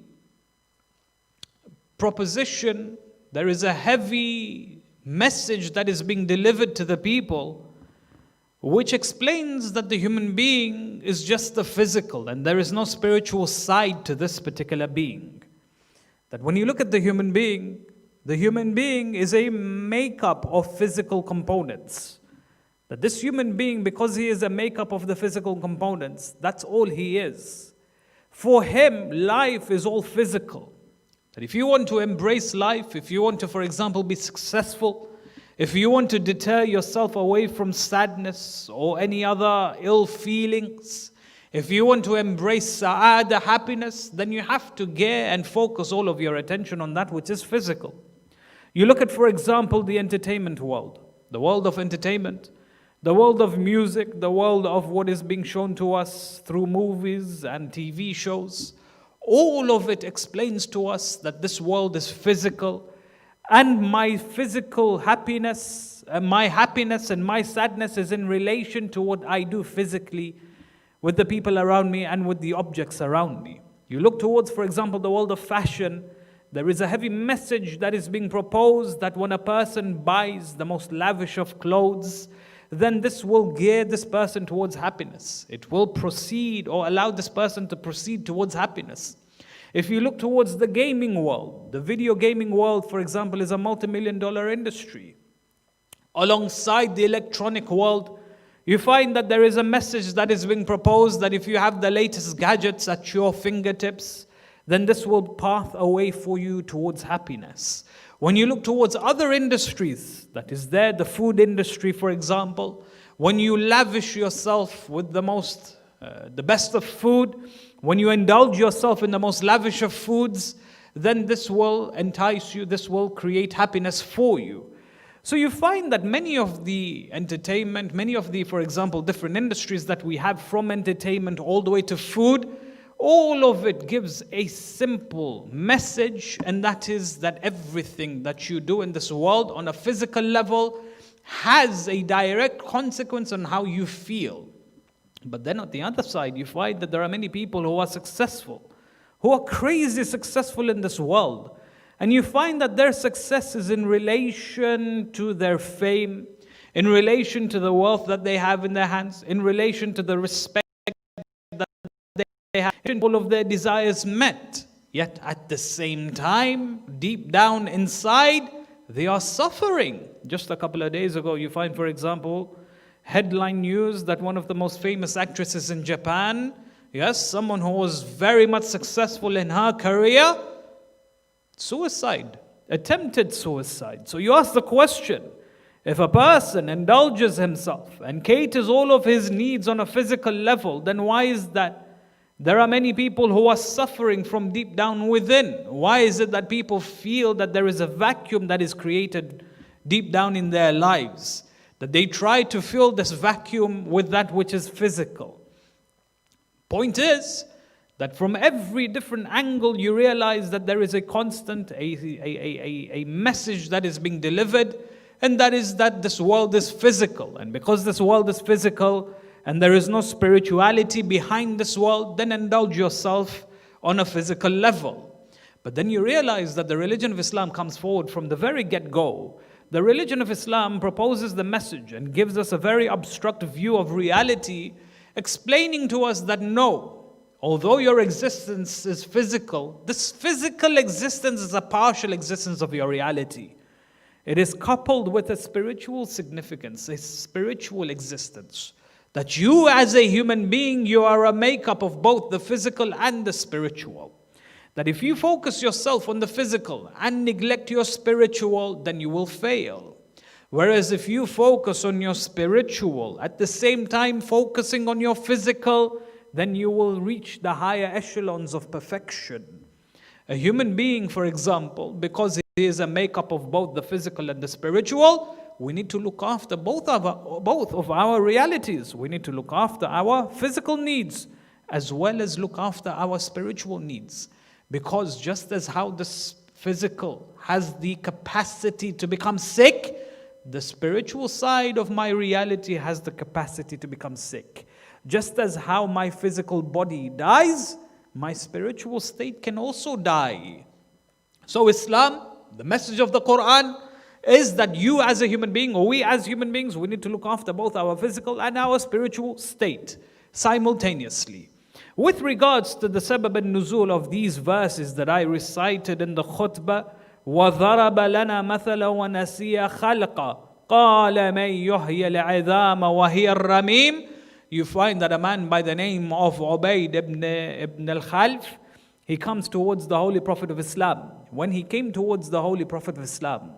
proposition, there is a heavy message that is being delivered to the people, which explains that the human being is just the physical and there is no spiritual side to this particular being. That when you look at the human being is a makeup of physical components. That this human being, because he is a makeup of the physical components, that's all he is. For him, life is all physical. That if you want to embrace life, if you want to, for example, be successful, if you want to deter yourself away from sadness or any other ill feelings, if you want to embrace sa'ada, happiness, then you have to gear and focus all of your attention on that which is physical. You look at, for example, the entertainment world, the world of entertainment, the world of music, the world of what is being shown to us through movies and TV shows. All of it explains to us that this world is physical, and my physical happiness, my happiness and my sadness is in relation to what I do physically with the people around me and with the objects around me. You look towards, for example, the world of fashion, there is a heavy message that is being proposed that when a person buys the most lavish of clothes, then this will gear this person towards happiness. It will proceed or allow this person to proceed towards happiness. If you look towards the gaming world, the video gaming world, for example, is a multi-million-dollar industry. Alongside the electronic world, you find that there is a message that is being proposed that if you have the latest gadgets at your fingertips, then this will path a way for you towards happiness. When you look towards other industries, that is there, the food industry, for example, when you lavish yourself with the best of food, when you indulge yourself in the most lavish of foods, then this will entice you, this will create happiness for you. So you find that many of the entertainment, many of the, for example, different industries that we have, from entertainment all the way to food, all of it gives a simple message, and that is that everything that you do in this world on a physical level has a direct consequence on how you feel. But then on the other side, you find that there are many people who are successful, who are crazy successful in this world. And you find that their success is in relation to their fame, in relation to the wealth that they have in their hands, in relation to the respect that they have, all of their desires met. Yet at the same time, deep down inside, they are suffering. Just a couple of days ago, you find, for example, headline news that one of the most famous actresses in Japan, yes, someone who was very much successful in her career, suicide, attempted suicide. So you ask the question, if a person indulges himself and caters all of his needs on a physical level, then why is that there are many people who are suffering from deep down within? Why is it that people feel that there is a vacuum that is created deep down in their lives? That they try to fill this vacuum with that which is physical. Point is that from every different angle you realize that there is a constant, a message that is being delivered, and that is that this world is physical. And because this world is physical and there is no spirituality behind this world, then indulge yourself on a physical level. But then you realize that the religion of Islam comes forward from the very get-go. The religion of Islam proposes the message and gives us a very abstract view of reality, explaining to us that no, although your existence is physical, this physical existence is a partial existence of your reality. It is coupled with a spiritual significance, a spiritual existence. That you as a human being, you are a makeup of both the physical and the spiritual. That if you focus yourself on the physical and neglect your spiritual, then you will fail. Whereas if you focus on your spiritual, at the same time focusing on your physical, then you will reach the higher echelons of perfection. A human being, for example, because he is a makeup of both the physical and the spiritual, we need to look after both of our realities. We need to look after our physical needs as well as look after our spiritual needs. Because just as how the physical has the capacity to become sick, the spiritual side of my reality has the capacity to become sick. Just as how my physical body dies, my spiritual state can also die. So Islam, the message of the Quran, is that you as a human being, or we as human beings, we need to look after both our physical and our spiritual state simultaneously. With regards to the sabab al-nuzul of these verses that I recited in the khutbah, وَضَرَبَ لَنَا مَثَلًا وَنَسِيَ خَلْقًا قَالَ مَنْ يُحْيِي الْعِظَامَ وَهِيَ الرَّمِيمُ. You find that a man by the name of Ubayd ibn al-Khalf, he comes towards the Holy Prophet of Islam. When he came towards the Holy Prophet of Islam,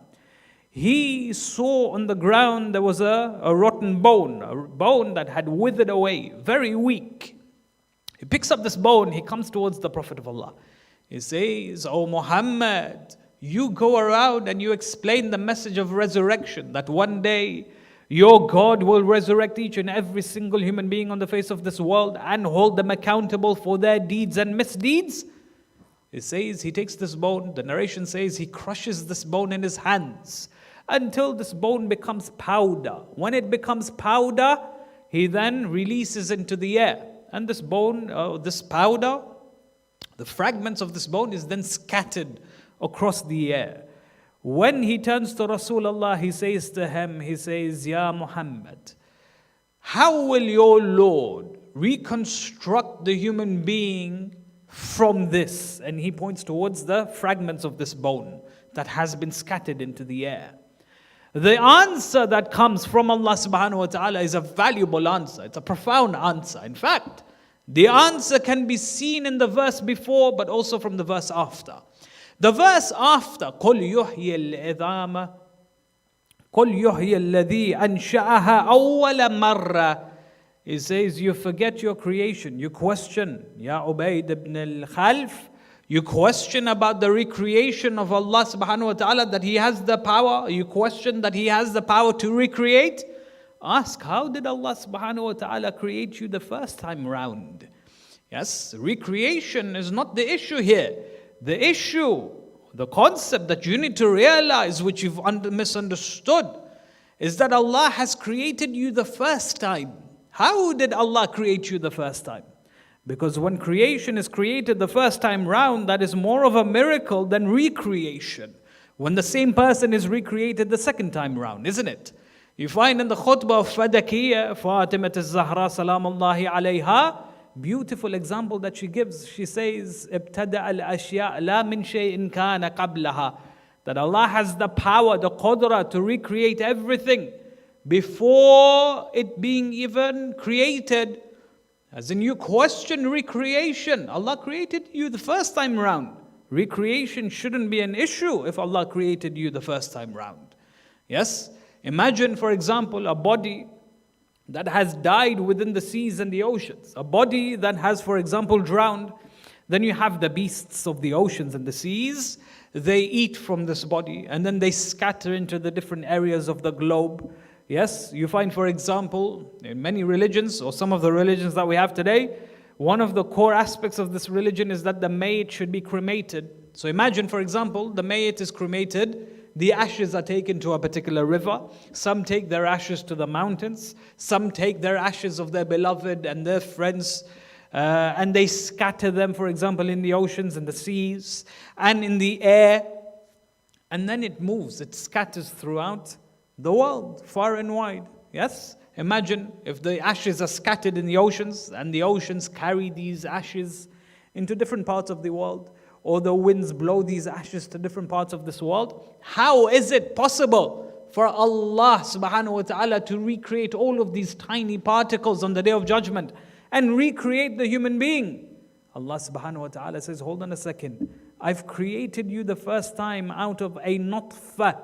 he saw on the ground there was a rotten bone, a bone that had withered away, very weak. He picks up this bone, he comes towards the Prophet of Allah. He says, "O Muhammad, you go around and you explain the message of resurrection, that one day your God will resurrect each and every single human being on the face of this world and hold them accountable for their deeds and misdeeds." He says, he takes this bone, the narration says he crushes this bone in his hands until this bone becomes powder. When it becomes powder, he then releases into the air. And this bone, this powder, the fragments of this bone is then scattered across the air. When he turns to Rasulullah, he says to him, he says, "Ya Muhammad, how will your Lord reconstruct the human being from this?" And he points towards the fragments of this bone that has been scattered into the air. The answer that comes from Allah subhanahu wa ta'ala is a valuable answer. It's a profound answer. In fact, the answer can be seen in the verse before, but also from the verse after. The verse after, قُلْ يُحْيِي الْعِظَامَ قُلْ يُحْيِي الَّذِي أَنْشَأَهَا أَوَّلَ مَرَّةٍ. It says, you forget your creation. You question, Ya Ubayd ibn al-Khalf, you question about the recreation of Allah subhanahu wa ta'ala, that He has the power. You question that He has the power to recreate. Ask, how did Allah subhanahu wa ta'ala create you the first time round? Yes, recreation is not the issue here. The issue, the concept that you need to realize, which you've misunderstood, is that Allah has created you the first time. How did Allah create you the first time? Because when creation is created the first time round, that is more of a miracle than recreation. When the same person is recreated the second time round, isn't it? You find in the khutbah of Fadakiyya, Fatimat al-Zahra salamullahi alayha, beautiful example that she gives. She says, ابتدأ الأشياء لا من شيء كان قبلها. That Allah has the power, the qudra to recreate everything before it being even created. As in, you question recreation. Allah created you the first time round. Recreation shouldn't be an issue if Allah created you the first time round. Yes? Imagine, for example, a body that has died within the seas and the oceans. A body that has, for example, drowned. Then you have the beasts of the oceans and the seas. They eat from this body and then they scatter into the different areas of the globe. Yes, you find, for example, in many religions or some of the religions that we have today, one of the core aspects of this religion is that the mayyit should be cremated. So imagine, for example, the mayyit is cremated, the ashes are taken to a particular river, some take their ashes to the mountains, some take their ashes of their beloved and their friends, and they scatter them, for example, in the oceans and the seas and in the air, and then it moves, it scatters throughout the world, far and wide. Yes? Imagine if the ashes are scattered in the oceans and the oceans carry these ashes into different parts of the world, or the winds blow these ashes to different parts of this world. How is it possible for Allah subhanahu wa ta'ala to recreate all of these tiny particles on the Day of Judgment and recreate the human being? Allah subhanahu wa ta'ala says, hold on a second. I've created you the first time out of a nutfa.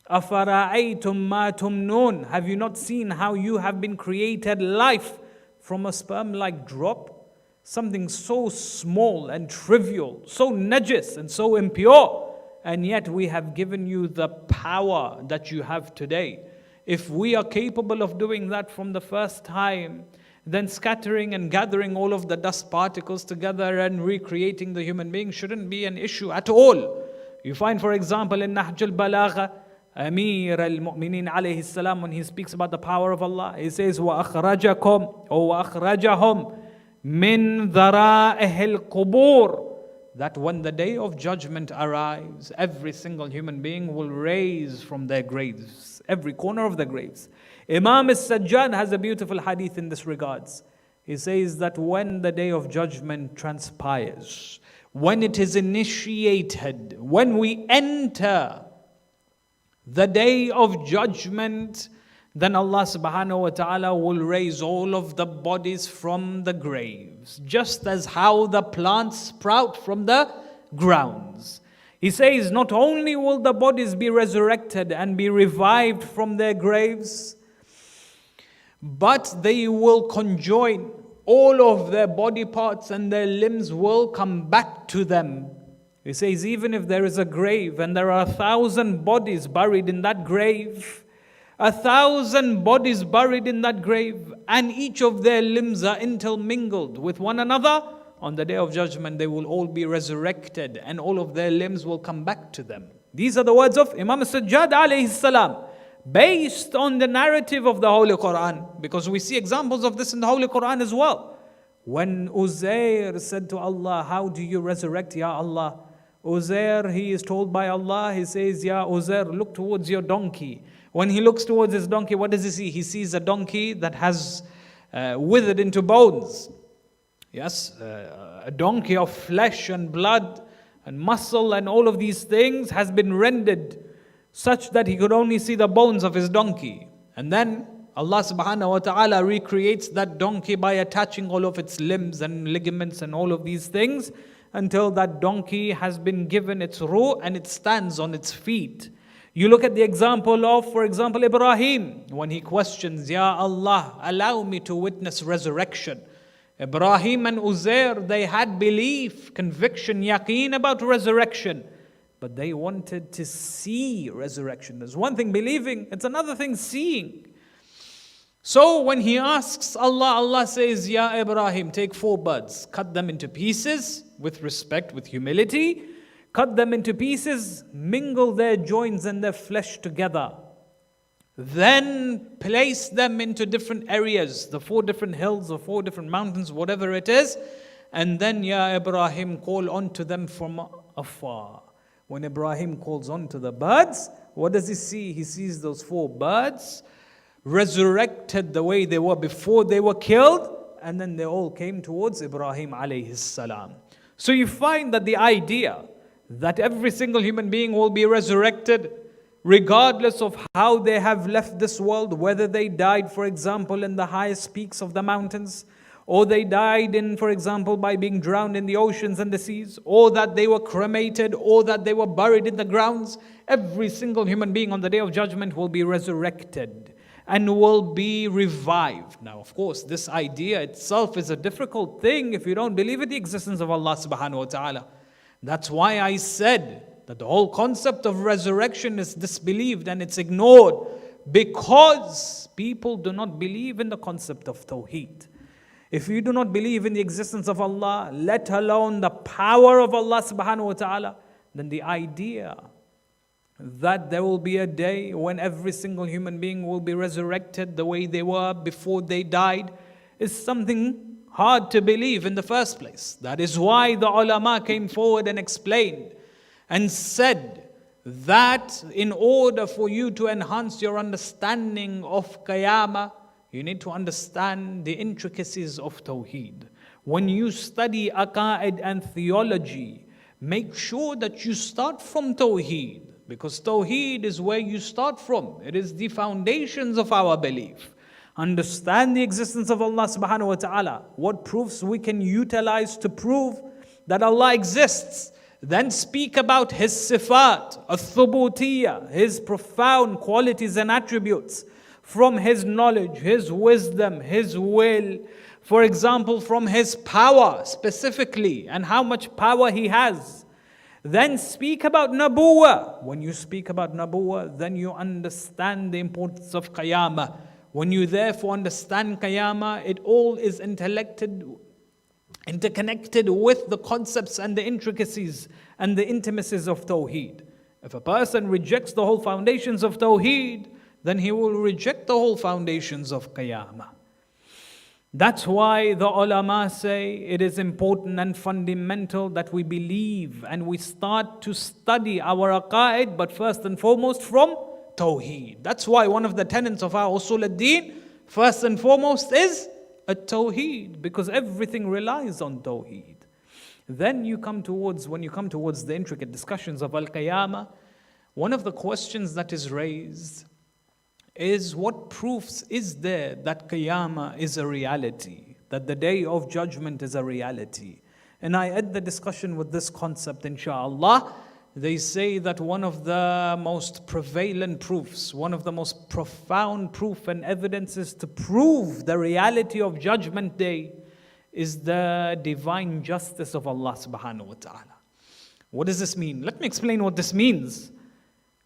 أَفَرَأَيْتُمْ مَا تُمْنُونَ. Have you not seen how you have been created life from a sperm-like drop? Something so small and trivial, so najis and so impure. And yet we have given you the power that you have today. If we are capable of doing that from the first time, then scattering and gathering all of the dust particles together and recreating the human being shouldn't be an issue at all. You find, for example, in Nahj al-Balagha, Amir al-Mu'mineen alayhi salam, when he speaks about the power of Allah, he says, وَأَخْرَجَكُمْ or وَأَخْرَجَهُمْ مِنْ ذَرَائِهِ الْقُبُورِ. That when the Day of Judgment arrives, every single human being will raise from their graves, every corner of their graves. Imam al-Sajjad has a beautiful hadith in this regards. He says that when the Day of Judgment transpires, when it is initiated, when we enter the Day of Judgment, then Allah subhanahu wa ta'ala will raise all of the bodies from the graves, just as how the plants sprout from the grounds. He says not only will the bodies be resurrected and be revived from their graves, but they will conjoin all of their body parts and their limbs will come back to them. He says even if there is a grave and there are 1,000 bodies buried in that grave, 1,000 bodies buried in that grave, and each of their limbs are intermingled with one another, on the Day of Judgment they will all be resurrected and all of their limbs will come back to them. These are the words of Imam Sajjad alayhi salam, based on the narrative of the Holy Quran, because we see examples of this in the Holy Quran as well. When Uzair said to Allah, how do you resurrect, Ya Allah? Uzair, he is told by Allah, he says, Ya Uzair, look towards your donkey. When he looks towards his donkey, what does he see? He sees a donkey that has withered into bones. Yes, a donkey of flesh and blood and muscle and all of these things has been rendered such that he could only see the bones of his donkey. And then Allah subhanahu wa ta'ala recreates that donkey by attaching all of its limbs and ligaments and all of these things until that donkey has been given its ruh and it stands on its feet. You look at the example of, for example, Ibrahim, when he questions, Ya Allah, allow me to witness resurrection. Ibrahim and Uzair, they had belief, conviction, yaqeen about resurrection, but they wanted to see resurrection. There's one thing believing, it's another thing seeing. So when he asks Allah, Allah says, Ya Ibrahim, take 4 birds, cut them into pieces with respect, with humility, cut them into pieces, mingle their joints and their flesh together. then place them into different areas, the 4 different hills or 4 different mountains, whatever it is, and then, Ya Ibrahim, call unto them from afar. When Ibrahim calls on to the birds, what does he see? He sees those 4 birds resurrected the way they were before they were killed, and then they all came towards Ibrahim alayhi salam. So you find that the idea that every single human being will be resurrected regardless of how they have left this world, whether they died, for example, in the highest peaks of the mountains, or they died in, for example, by being drowned in the oceans and the seas, or that they were cremated, or that they were buried in the grounds. Every single human being on the Day of Judgment will be resurrected and will be revived. Now, of course, this idea itself is a difficult thing if you don't believe in the existence of Allah subhanahu wa ta'ala. That's why I said that the whole concept of resurrection is disbelieved and it's ignored, because people do not believe in the concept of Tawheed. If you do not believe in the existence of Allah, let alone the power of Allah subhanahu wa ta'ala, then the idea that there will be a day when every single human being will be resurrected the way they were before they died is something hard to believe in the first place. That is why the ulama came forward and explained and said that in order for you to enhance your understanding of Qiyamah, you need to understand the intricacies of Tawheed. When you study Aqaid and theology, make sure that you start from Tawheed, because Tawheed is where you start from. It is the foundations of our belief. Understand the existence of Allah subhanahu wa ta'ala, what proofs we can utilize to prove that Allah exists. Then speak about His sifat, al-thubutiyya, His profound qualities and attributes, from His knowledge, His wisdom, His will. For example, from His power specifically, and how much power He has. Then speak about Nabuwah. When you speak about Nabuwah, then you understand the importance of Qiyamah. When you therefore understand Qiyamah, it all is interconnected with the concepts and the intricacies and the intimacies of Tawheed. If a person rejects the whole foundations of Tawheed, then he will reject the whole foundations of Qiyamah. That's why the ulama say it is important and fundamental that we believe and we start to study our aqaid, but first and foremost from Tawheed. That's why one of the tenets of our usul ad-din, first and foremost, is at-Tawheed, because everything relies on Tawheed. Then when you come towards the intricate discussions of Al-Qiyamah, one of the questions that is raised is, what proofs is there that Qiyamah is a reality, that the Day of Judgment is a reality? And I end the discussion with this concept, inshaAllah. They say that one of the most prevalent proofs, one of the most profound proof and evidences to prove the reality of Judgment Day is the divine justice of Allah subhanahu wa ta'ala. What does this mean? Let me explain what this means.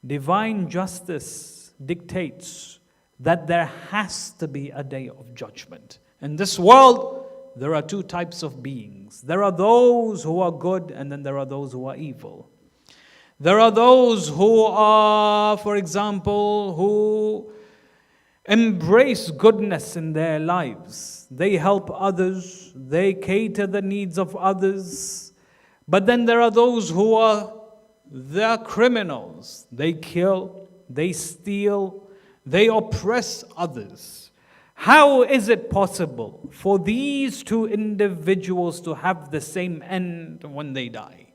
Divine justice dictates that there has to be a day of judgment. In this world, there are 2 types of beings. There are those who are good, and then there are those who are evil. There are those who are, for example, who embrace goodness in their lives. They help others, they cater the needs of others. But then there are those who are criminals. They kill, they steal, they oppress others. How is it possible for these 2 individuals to have the same end when they die?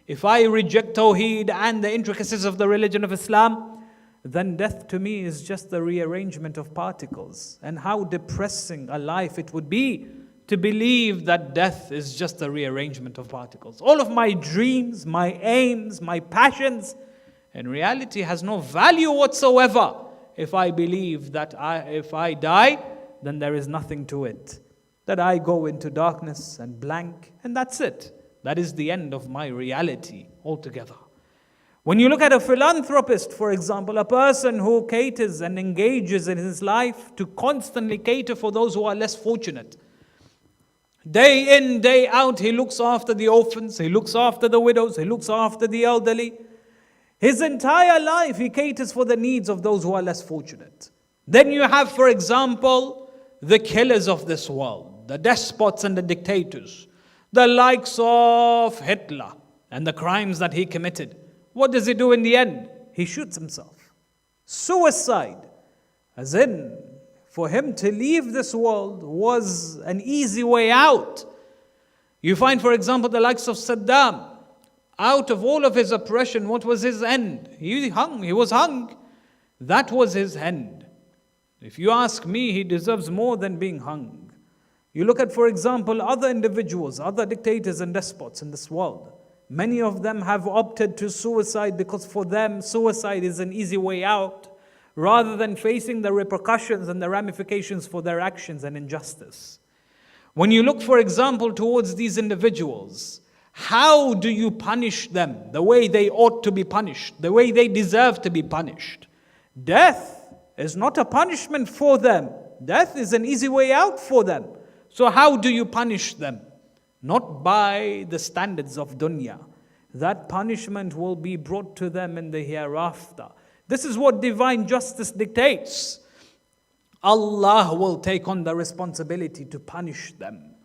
If I reject Tawheed and the intricacies of the religion of Islam, then death to me is just the rearrangement of particles. And how depressing a life it would be to believe that death is just a rearrangement of particles. All of my dreams, my aims, my passions, in reality has no value whatsoever if I believe that if I die, then there is nothing to it. That I go into darkness and blank, and that's it. That is the end of my reality altogether. When you look at a philanthropist, for example, a person who caters and engages in his life to constantly cater for those who are less fortunate. Day in, day out, he looks after the orphans, he looks after the widows, he looks after the elderly. His entire life, he caters for the needs of those who are less fortunate. Then you have, for example, the killers of this world, the despots and the dictators, the likes of Hitler and the crimes that he committed. What does he do in the end? He shoots himself. Suicide. As in, for him to leave this world was an easy way out. You find, for example, the likes of Saddam. Out of all of his oppression, what was his end? He was hung. That was his end. If you ask me, he deserves more than being hung. You look at, for example, other individuals, other dictators and despots in this world. Many of them have opted to suicide because for them, suicide is an easy way out, rather than facing the repercussions and the ramifications for their actions and injustice. When you look, for example, towards these individuals, how do you punish them the way they ought to be punished, the way they deserve to be punished? Death is not a punishment for them. Death is an easy way out for them. So how do you punish them? Not by the standards of dunya. That punishment will be brought to them in the hereafter. This is what divine justice dictates. Allah will take on the responsibility to punish them.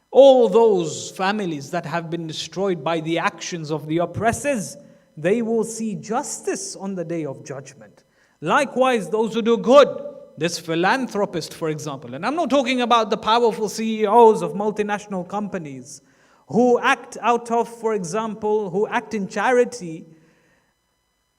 All those families that have been destroyed by the actions of the oppressors, they will see justice on the day of judgment. Likewise, those who do good, this philanthropist, for example, and I'm not talking about the powerful CEOs of multinational companies who act out of, for example, who act in charity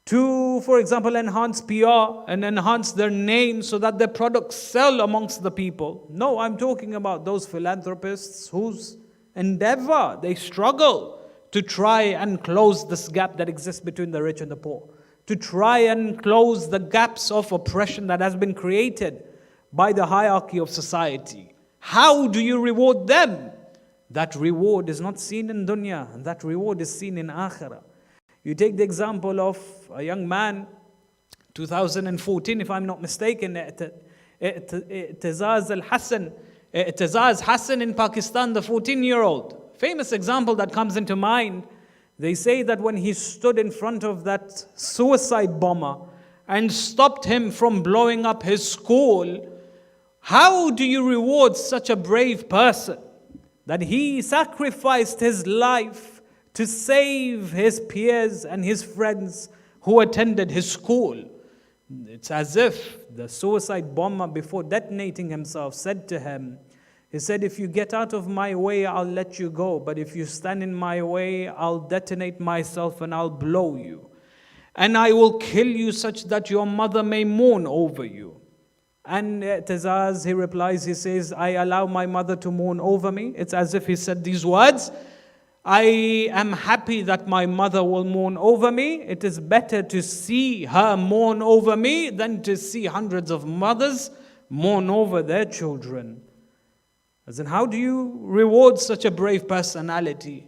to, for example, enhance PR and enhance their name so that their products sell amongst the people. No, I'm talking about those philanthropists whose endeavor, they struggle to try and close this gap that exists between the rich and the poor, to try and close the gaps of oppression that has been created by the hierarchy of society. How do you reward them? That reward is not seen in dunya, and that reward is seen in akhirah. You take the example of a young man, 2014, if I'm not mistaken, I'tizaz Hassan in Pakistan, the 14-year-old. Famous example that comes into mind. They say that when he stood in front of that suicide bomber and stopped him from blowing up his school, how do you reward such a brave person? That he sacrificed his life to save his peers and his friends who attended his school. It's as if the suicide bomber, before detonating himself, said to him, he said, if you get out of my way, I'll let you go. But if you stand in my way, I'll detonate myself and I'll blow you. And I will kill you such that your mother may mourn over you. And I'tizaz, he replies, he says, I allow my mother to mourn over me. It's as if he said these words, I am happy that my mother will mourn over me. It is better to see her mourn over me than to see hundreds of mothers mourn over their children. As in, how do you reward such a brave personality?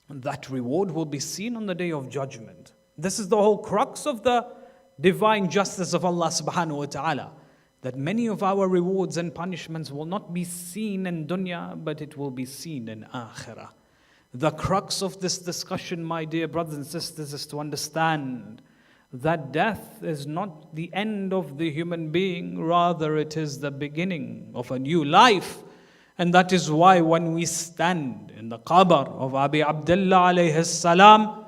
And that reward will be seen on the day of judgment. This is the whole crux of the divine justice of Allah subhanahu wa ta'ala. That many of our rewards and punishments will not be seen in dunya, but it will be seen in akhirah. The crux of this discussion, my dear brothers and sisters, is to understand that death is not the end of the human being, rather it is the beginning of a new life. And that is why when we stand in the qabr of Abi Abdullah alayhi salam,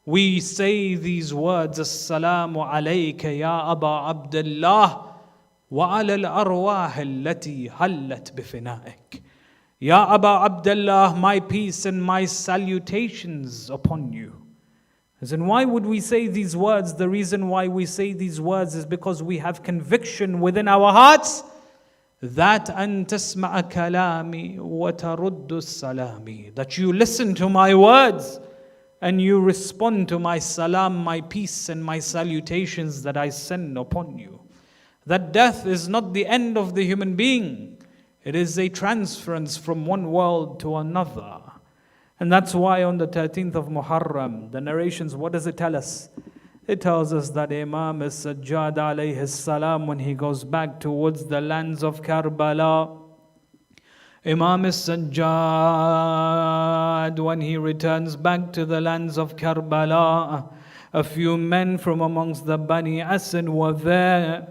we say these words, Assalamu alayka ya Aba Abdullah wa ala al-arwah allati hallat bifina'ik. Ya Aba Abdullah, my peace and my salutations upon you. As in, why would we say these words? The reason why we say these words is because we have conviction within our hearts that أن تسمع كلامي وترد السلام, that you listen to my words and you respond to my salam, my peace and my salutations that I send upon you. That death is not the end of the human being. It is a transference from one world to another. And that's why on the 13th of Muharram, the narrations, what does it tell us? It tells us that Imam Sajjad alayhi salam, when he goes back towards the lands of Karbala, Imam Sajjad, when he returns back to the lands of Karbala, A few men from amongst the Bani Asad were there.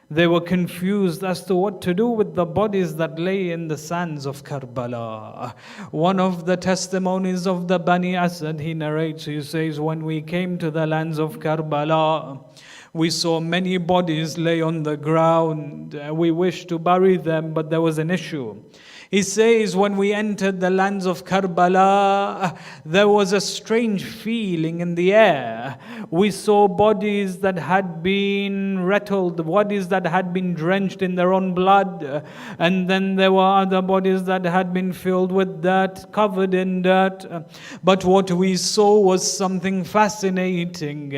They were confused as to what to do with the bodies that lay in the sands of Karbala. One of the testimonies of the Bani Asad, he narrates, he says, when we came to the lands of Karbala, we saw many bodies lay on the ground. We wished to bury them, but there was an issue. He says, when we entered the lands of Karbala, there was a strange feeling in the air. We saw bodies that had been rattled, bodies that had been drenched in their own blood. And then there were other bodies that had been filled with dirt, covered in dirt. But what we saw was something fascinating.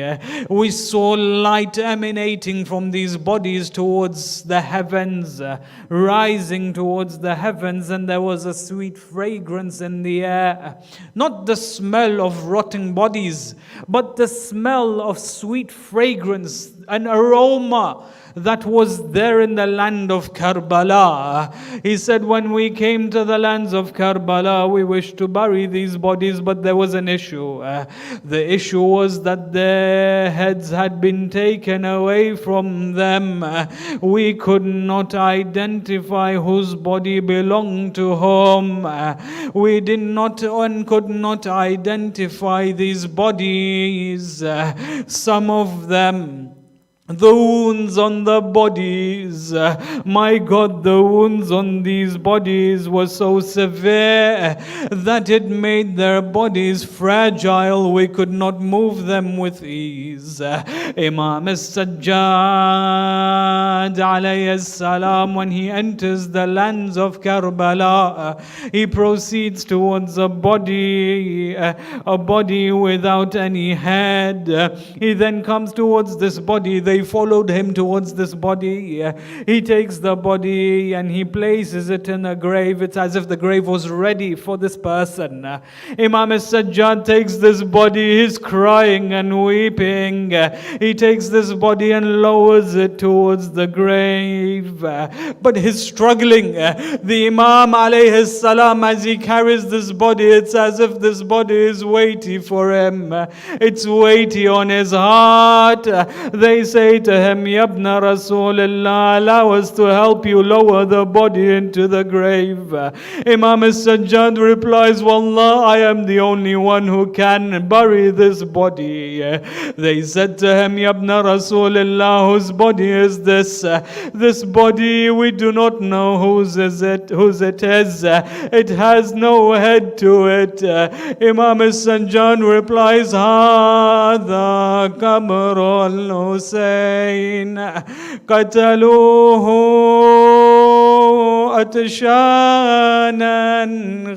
We saw light emanating from these bodies towards the heavens, rising towards the heavens. And there was a sweet fragrance in the air. Not the smell of rotting bodies, but the smell of sweet fragrance, an aroma that was there in the land of Karbala. He said, when we came to the lands of Karbala, we wished to bury these bodies, but there was an issue. The issue was that their heads had been taken away from them. We could not identify whose body belonged to whom. We did not and could not identify these bodies. Some of them, the wounds on the bodies, my God, the wounds on these bodies were so severe that it made their bodies fragile. We could not move them with ease. Imam as-Sajjad alayhi salam, when he enters the lands of Karbala, he proceeds towards a body without any head. He then comes towards this body. They followed him towards this body. He takes the body and he places it in a grave. It's as if the grave was ready for this person. Imam as-Sajjad takes this body. He's crying and weeping. He takes this body and lowers it towards the grave. But he's struggling. The Imam alayhi salam, as he carries this body, it's as if this body is weighty for him. It's weighty on his heart. They say to him, Yabna Rasulullah, allow us to help you lower the body into the grave. Imam as-Sajjad replies, Wallah, I am the only one who can bury this body. They said to him, Yabna Rasulullah, whose body is this? This body, we do not know whose it is. It has no head to it. Imam as-Sajjad replies, Hadha Kamr al-Husayn قتلوه أتشانا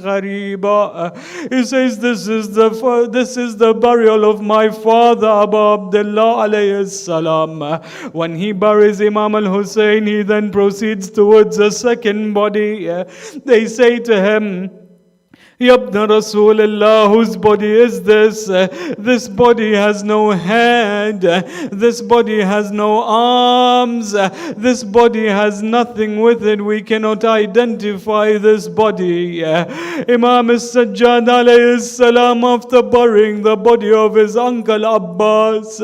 غريبا. He says, this is the burial of my father Abu Abdullah alayhi salam. When he buries Imam al-Husayn, he then proceeds towards a second body. They say to him, Yabna Rasulullah, whose body is this? This body has no head. This body has no arms. This body has nothing with it. We cannot identify this body. Imam as-Sajjad alayhi salam, after burying the body of his uncle Abbas,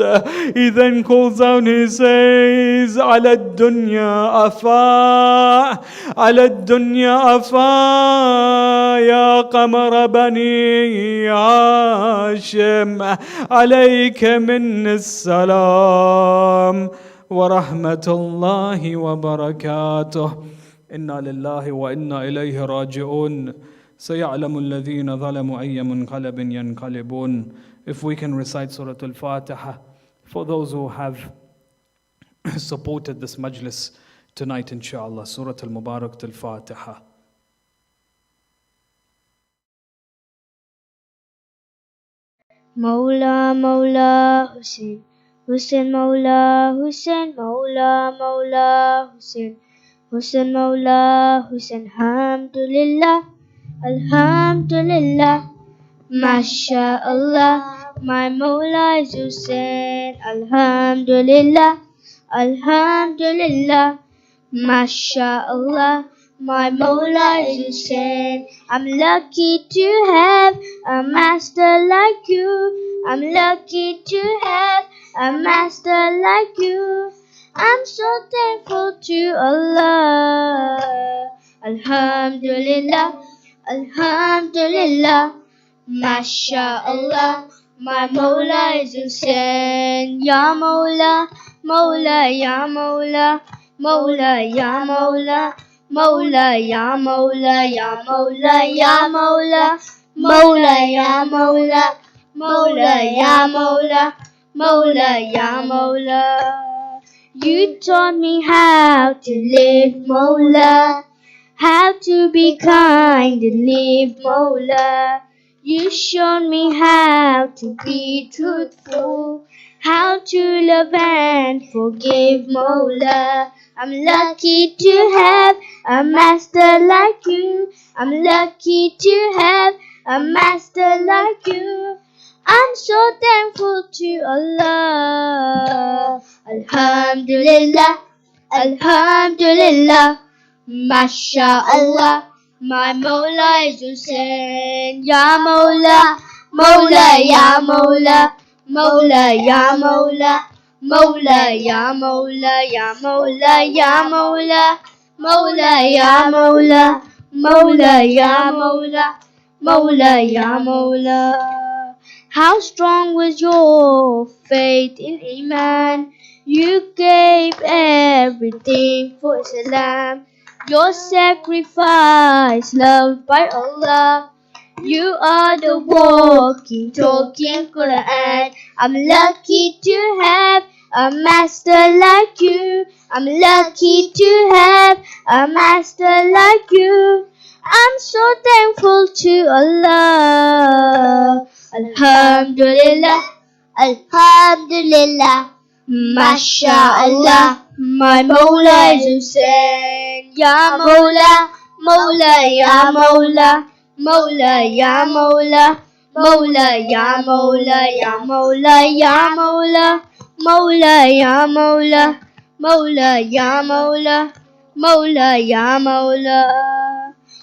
he then calls out, he says, Ala dunya afa, ala dunya afa, ya قمر بني هاشم عليك من السلام ورحمة الله وبركاته إنا لله وإنا إليه راجعون سيعلم الذين ظلموا أي منقلب ينقلبون. If we can recite Surah Al-Fatiha for those who have supported this Majlis tonight, inshallah. Surah Al-Mubarak Al-Fatiha. Mawla, Mawla, Husayn, Husayn, Mawla, Husayn, Mawla, Mawla, Husayn, Husayn, Mawla, Husayn, Alhamdulillah, Alhamdulillah, MashaAllah, my Mawla is Husayn, Alhamdulillah, Alhamdulillah, MashaAllah, my Mawla is Husayn. I'm lucky to have a master like you. I'm lucky to have a master like you. I'm so thankful to Allah. Alhamdulillah, Alhamdulillah, MashaAllah. My Mawla is Husayn. Ya Mawla, Mawla, Ya Mawla, Mawla, Ya Mawla, Mawla, Ya Mawla, Ya Mawla, Ya Mawla, Mawla, Ya Mawla, Mawla, Ya Mawla, Mawla, Ya Mawla. You taught me how to live, Mawla, how to be kind and live, Mawla. You showed me how to be truthful, how to love and forgive, Mawla. I'm lucky to have a master like you. I'm lucky to have a master like you. I'm so thankful to Allah. Alhamdulillah, Alhamdulillah, MashaAllah. My Mawla is Husayn. Ya Mawla, Mawla, Ya Mawla, Mawla, Ya Mawla, Mawla, Ya Mawla, Ya Mawla, Ya Mawla, Mawla, Ya Mawla, Mawla, Ya Mawla, Mawla, Ya Mawla. How strong was your faith in Iman? You gave everything for Islam. Your sacrifice loved by Allah. You are the walking, talking Quran. I'm lucky to have a master like you. I'm lucky to have a master like you. I'm so thankful to Allah. Alhamdulillah, Alhamdulillah, MashaAllah. My Mawla is Husayn. Ya Mawla, Mawla, Ya Mawla, Mawla, Ya Mawla, Mawla, Ya Mawla, Ya Mawla, Ya Mawla, Mawla, Ya Mawla, Mawla, Ya Mawla, Mawla, Ya Mawla.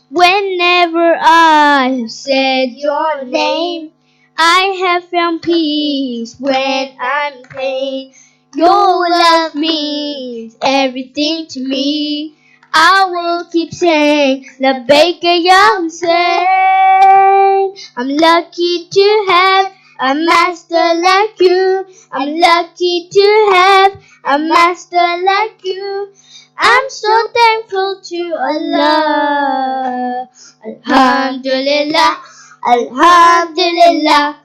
Whenever I have said your name, I have found peace when I'm in pain. Your love means everything to me. I will keep saying, Labbaika Ya Husayn. I'm lucky to have a master like you. I'm lucky to have a master like you. I'm so thankful to Allah. Alhamdulillah, Alhamdulillah,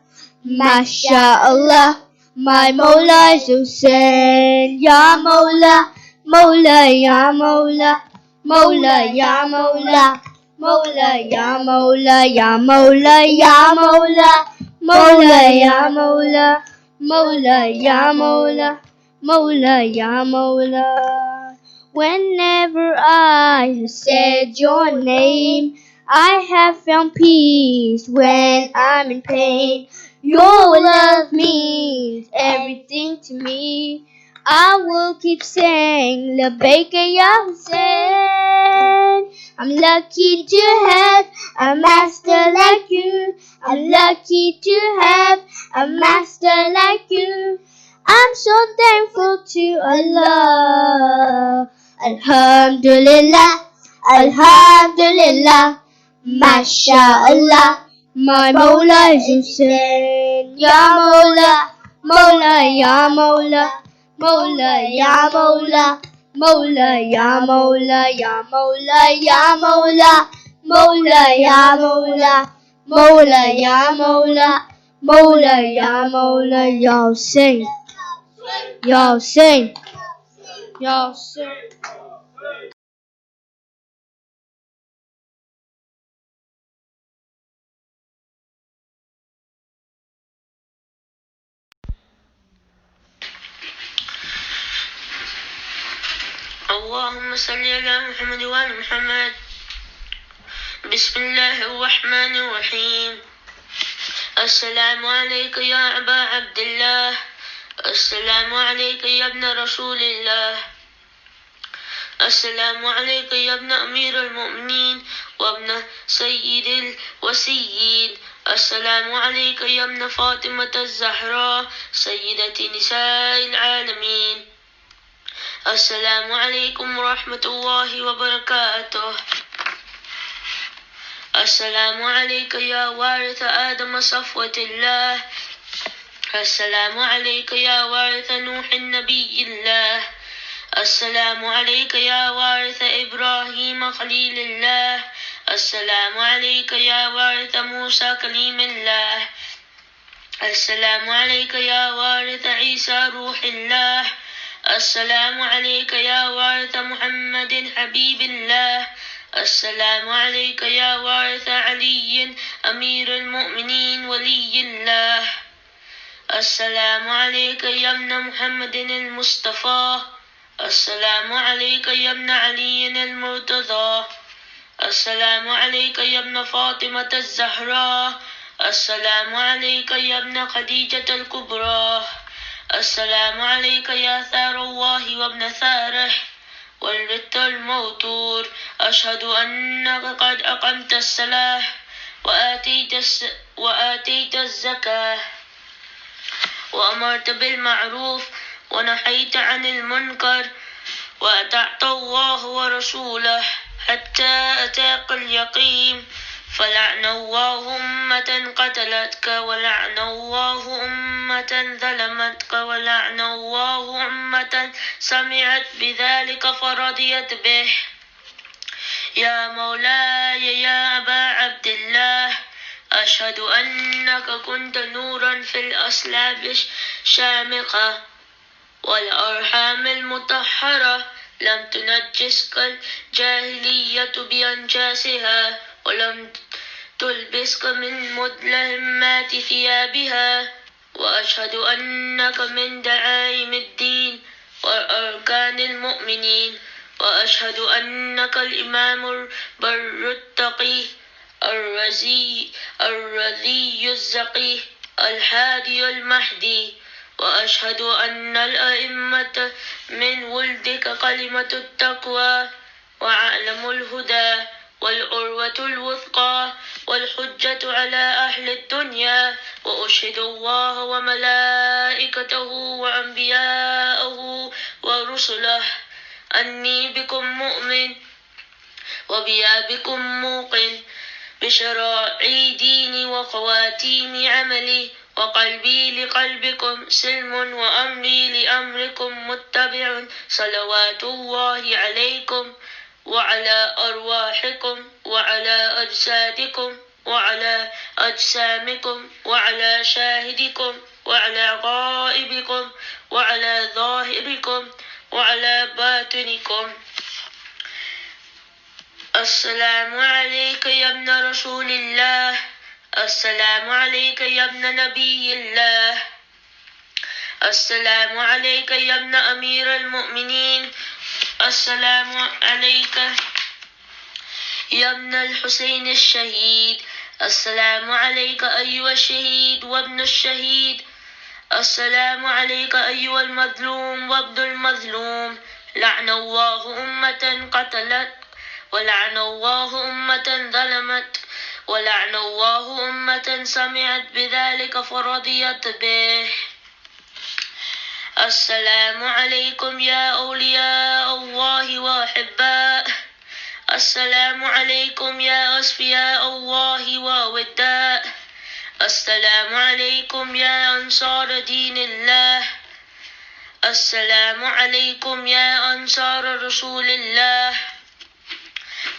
MashaAllah. My Mawla is Husayn. Ya Mawla, Mawla, Ya Mawla, Mawla, Ya Mawla, Mawla, Ya Mawla, Ya Mawla, Ya Mawla, Mawla, Ya Mawla, Mawla, Ya Mawla, Mawla, Ya Mawla. Whenever I have said your name, I have found peace when I'm in pain. Your love means everything to me. I will keep saying, Labbaika Ya Husayn. I'm lucky to have a master like you. I'm lucky to have a master like you. I'm so thankful to Allah. Alhamdulillah, Alhamdulillah, MashaAllah. My Mawla is Husayn. Ya Mawla, Mawla, Ya Mawla, Mawla, Ya Mawla, Mawla, Ya Mawla, Ya Mawla, Ya Mawla, Mawla, Ya Mawla, Mawla, Ya Mawla, Mawla, Ya Mawla, Ya Husayn, Ya Husayn, Ya Husayn. اللهم صل على محمد وآل محمد. بسم الله الرحمن الرحيم. السلام عليك يا أبا عبد الله. السلام عليك يا ابن رسول الله. السلام عليك يا ابن أمير المؤمنين وابن سيد الوسيين. السلام عليك يا ابن فاطمة الزهراء سيدة نساء العالمين. السلام عليكم ورحمة الله وبركاته. السلام عليك يا وارث آدم صفوة الله. السلام عليك يا وارث نوح النبي الله. السلام عليك يا وارث إبراهيم خليل الله. السلام عليك يا وارث موسى كليم الله. السلام عليك يا وارث عيسى روح الله. السلام عليك يا وارث محمد حبيب الله. السلام عليك يا وارث علي أمير المؤمنين ولي الله. السلام عليك يا ابن محمد المصطفى. السلام عليك يا ابن علي المرتضى. السلام عليك يا ابن فاطمة الزهراء. السلام عليك يا ابن خديجة الكبرى. السلام عليك يا ثار الله وابن ثاره والبت الموتور. أشهد أنك قد أقمت الصلاة وآتيت الزكاة وأمرت بالمعروف ونهيت عن المنكر وأطعت الله ورسوله حتى أتاك اليقين. فلعن الله أمة قتلتك ولعن الله أمة ظلمتك ولعن الله أمة سمعت بذلك فرضيت به. يا مولاي يا أبا عبد الله أشهد أنك كنت نورا في الأصلاب الشامخة والأرحام المطهرة لم تنجسك الجاهلية بأنجاسها ولم تلبسك من مدلهمات ثيابها. وأشهد أنك من دعائم الدين وأركان المؤمنين. وأشهد أنك الإمام البر التقي الرذي الزقي الهادي المهدي. وأشهد أن الأئمة من ولدك كلمة التقوى وعلم الهدى والعروة الوثقى والحجة على أهل الدنيا. وأشهد الله وملائكته وأنبياءه ورسله أني بكم مؤمن وبيا بكم موقن بشرائع ديني وخواتيم عملي وقلبي لقلبكم سلم وأمري لأمركم متبع. صلوات الله عليكم وعلى أرواحكم وعلى أجسادكم وعلى أجسامكم وعلى شاهدكم وعلى غائبكم وعلى ظاهركم وعلى باطنكم. السلام عليك يا ابن رسول الله. السلام عليك يا ابن نبي الله. السلام عليك يا ابن أمير المؤمنين. السلام عليك يا ابن الحسين الشهيد. السلام عليك أيها الشهيد وابن الشهيد. السلام عليك أيها المظلوم وابن المظلوم. لعن الله أمة قتلت ولعن الله أمة ظلمت ولعن الله أمة سمعت بذلك فرضيت به. السلام عليكم يا أولياء الله وأحباء. السلام عليكم يا أصفياء الله ووداء. السلام عليكم يا أنصار دين الله. السلام عليكم يا أنصار رسول الله.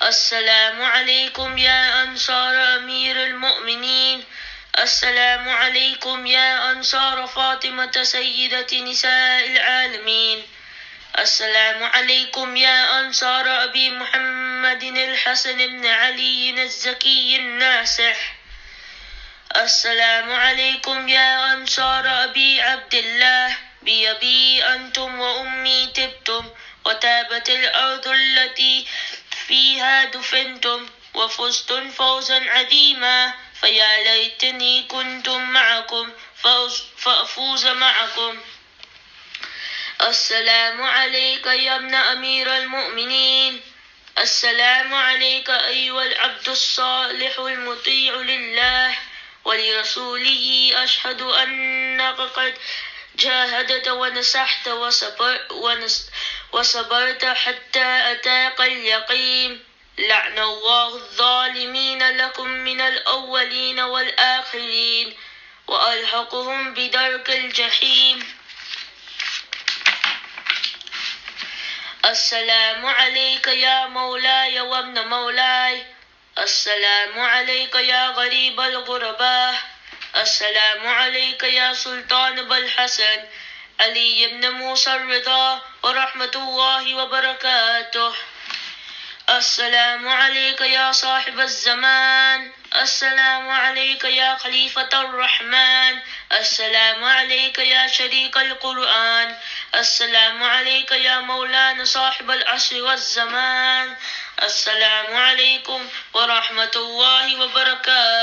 السلام عليكم يا أنصار أمير المؤمنين. السلام عليكم يا أنصار فاطمة سيدة نساء العالمين. السلام عليكم يا أنصار أبي محمد الحسن بن علي الزكي الناصح. السلام عليكم يا أنصار أبي عبد الله. بأبي أنتم وأمي تبتم وتابت الأرض التي فيها دفنتم وفزتم فوزا عظيما. فيا ليتني كنتم معكم فأفوز معكم. السلام عليك يا ابن أمير المؤمنين. السلام عليك أيها العبد الصالح المطيع لله ولرسوله. أشهد أنك قد جاهدت ونصحت وصبرت حتى أتاك اليقين. لعن الله الظالمين لكم من الأولين والآخرين وألحقهم بدرك الجحيم. السلام عليك يا مولاي وابن مولاي. السلام عليك يا غريب الغرباء. السلام عليك يا سلطان بالحسن علي بن موسى الرضا ورحمة الله وبركاته. السلام عليك يا صاحب الزمان. السلام عليك يا خليفة الرحمن. السلام عليك يا شريك القرآن. السلام عليك يا مولانا صاحب العصر والزمان. السلام عليكم ورحمة الله وبركاته.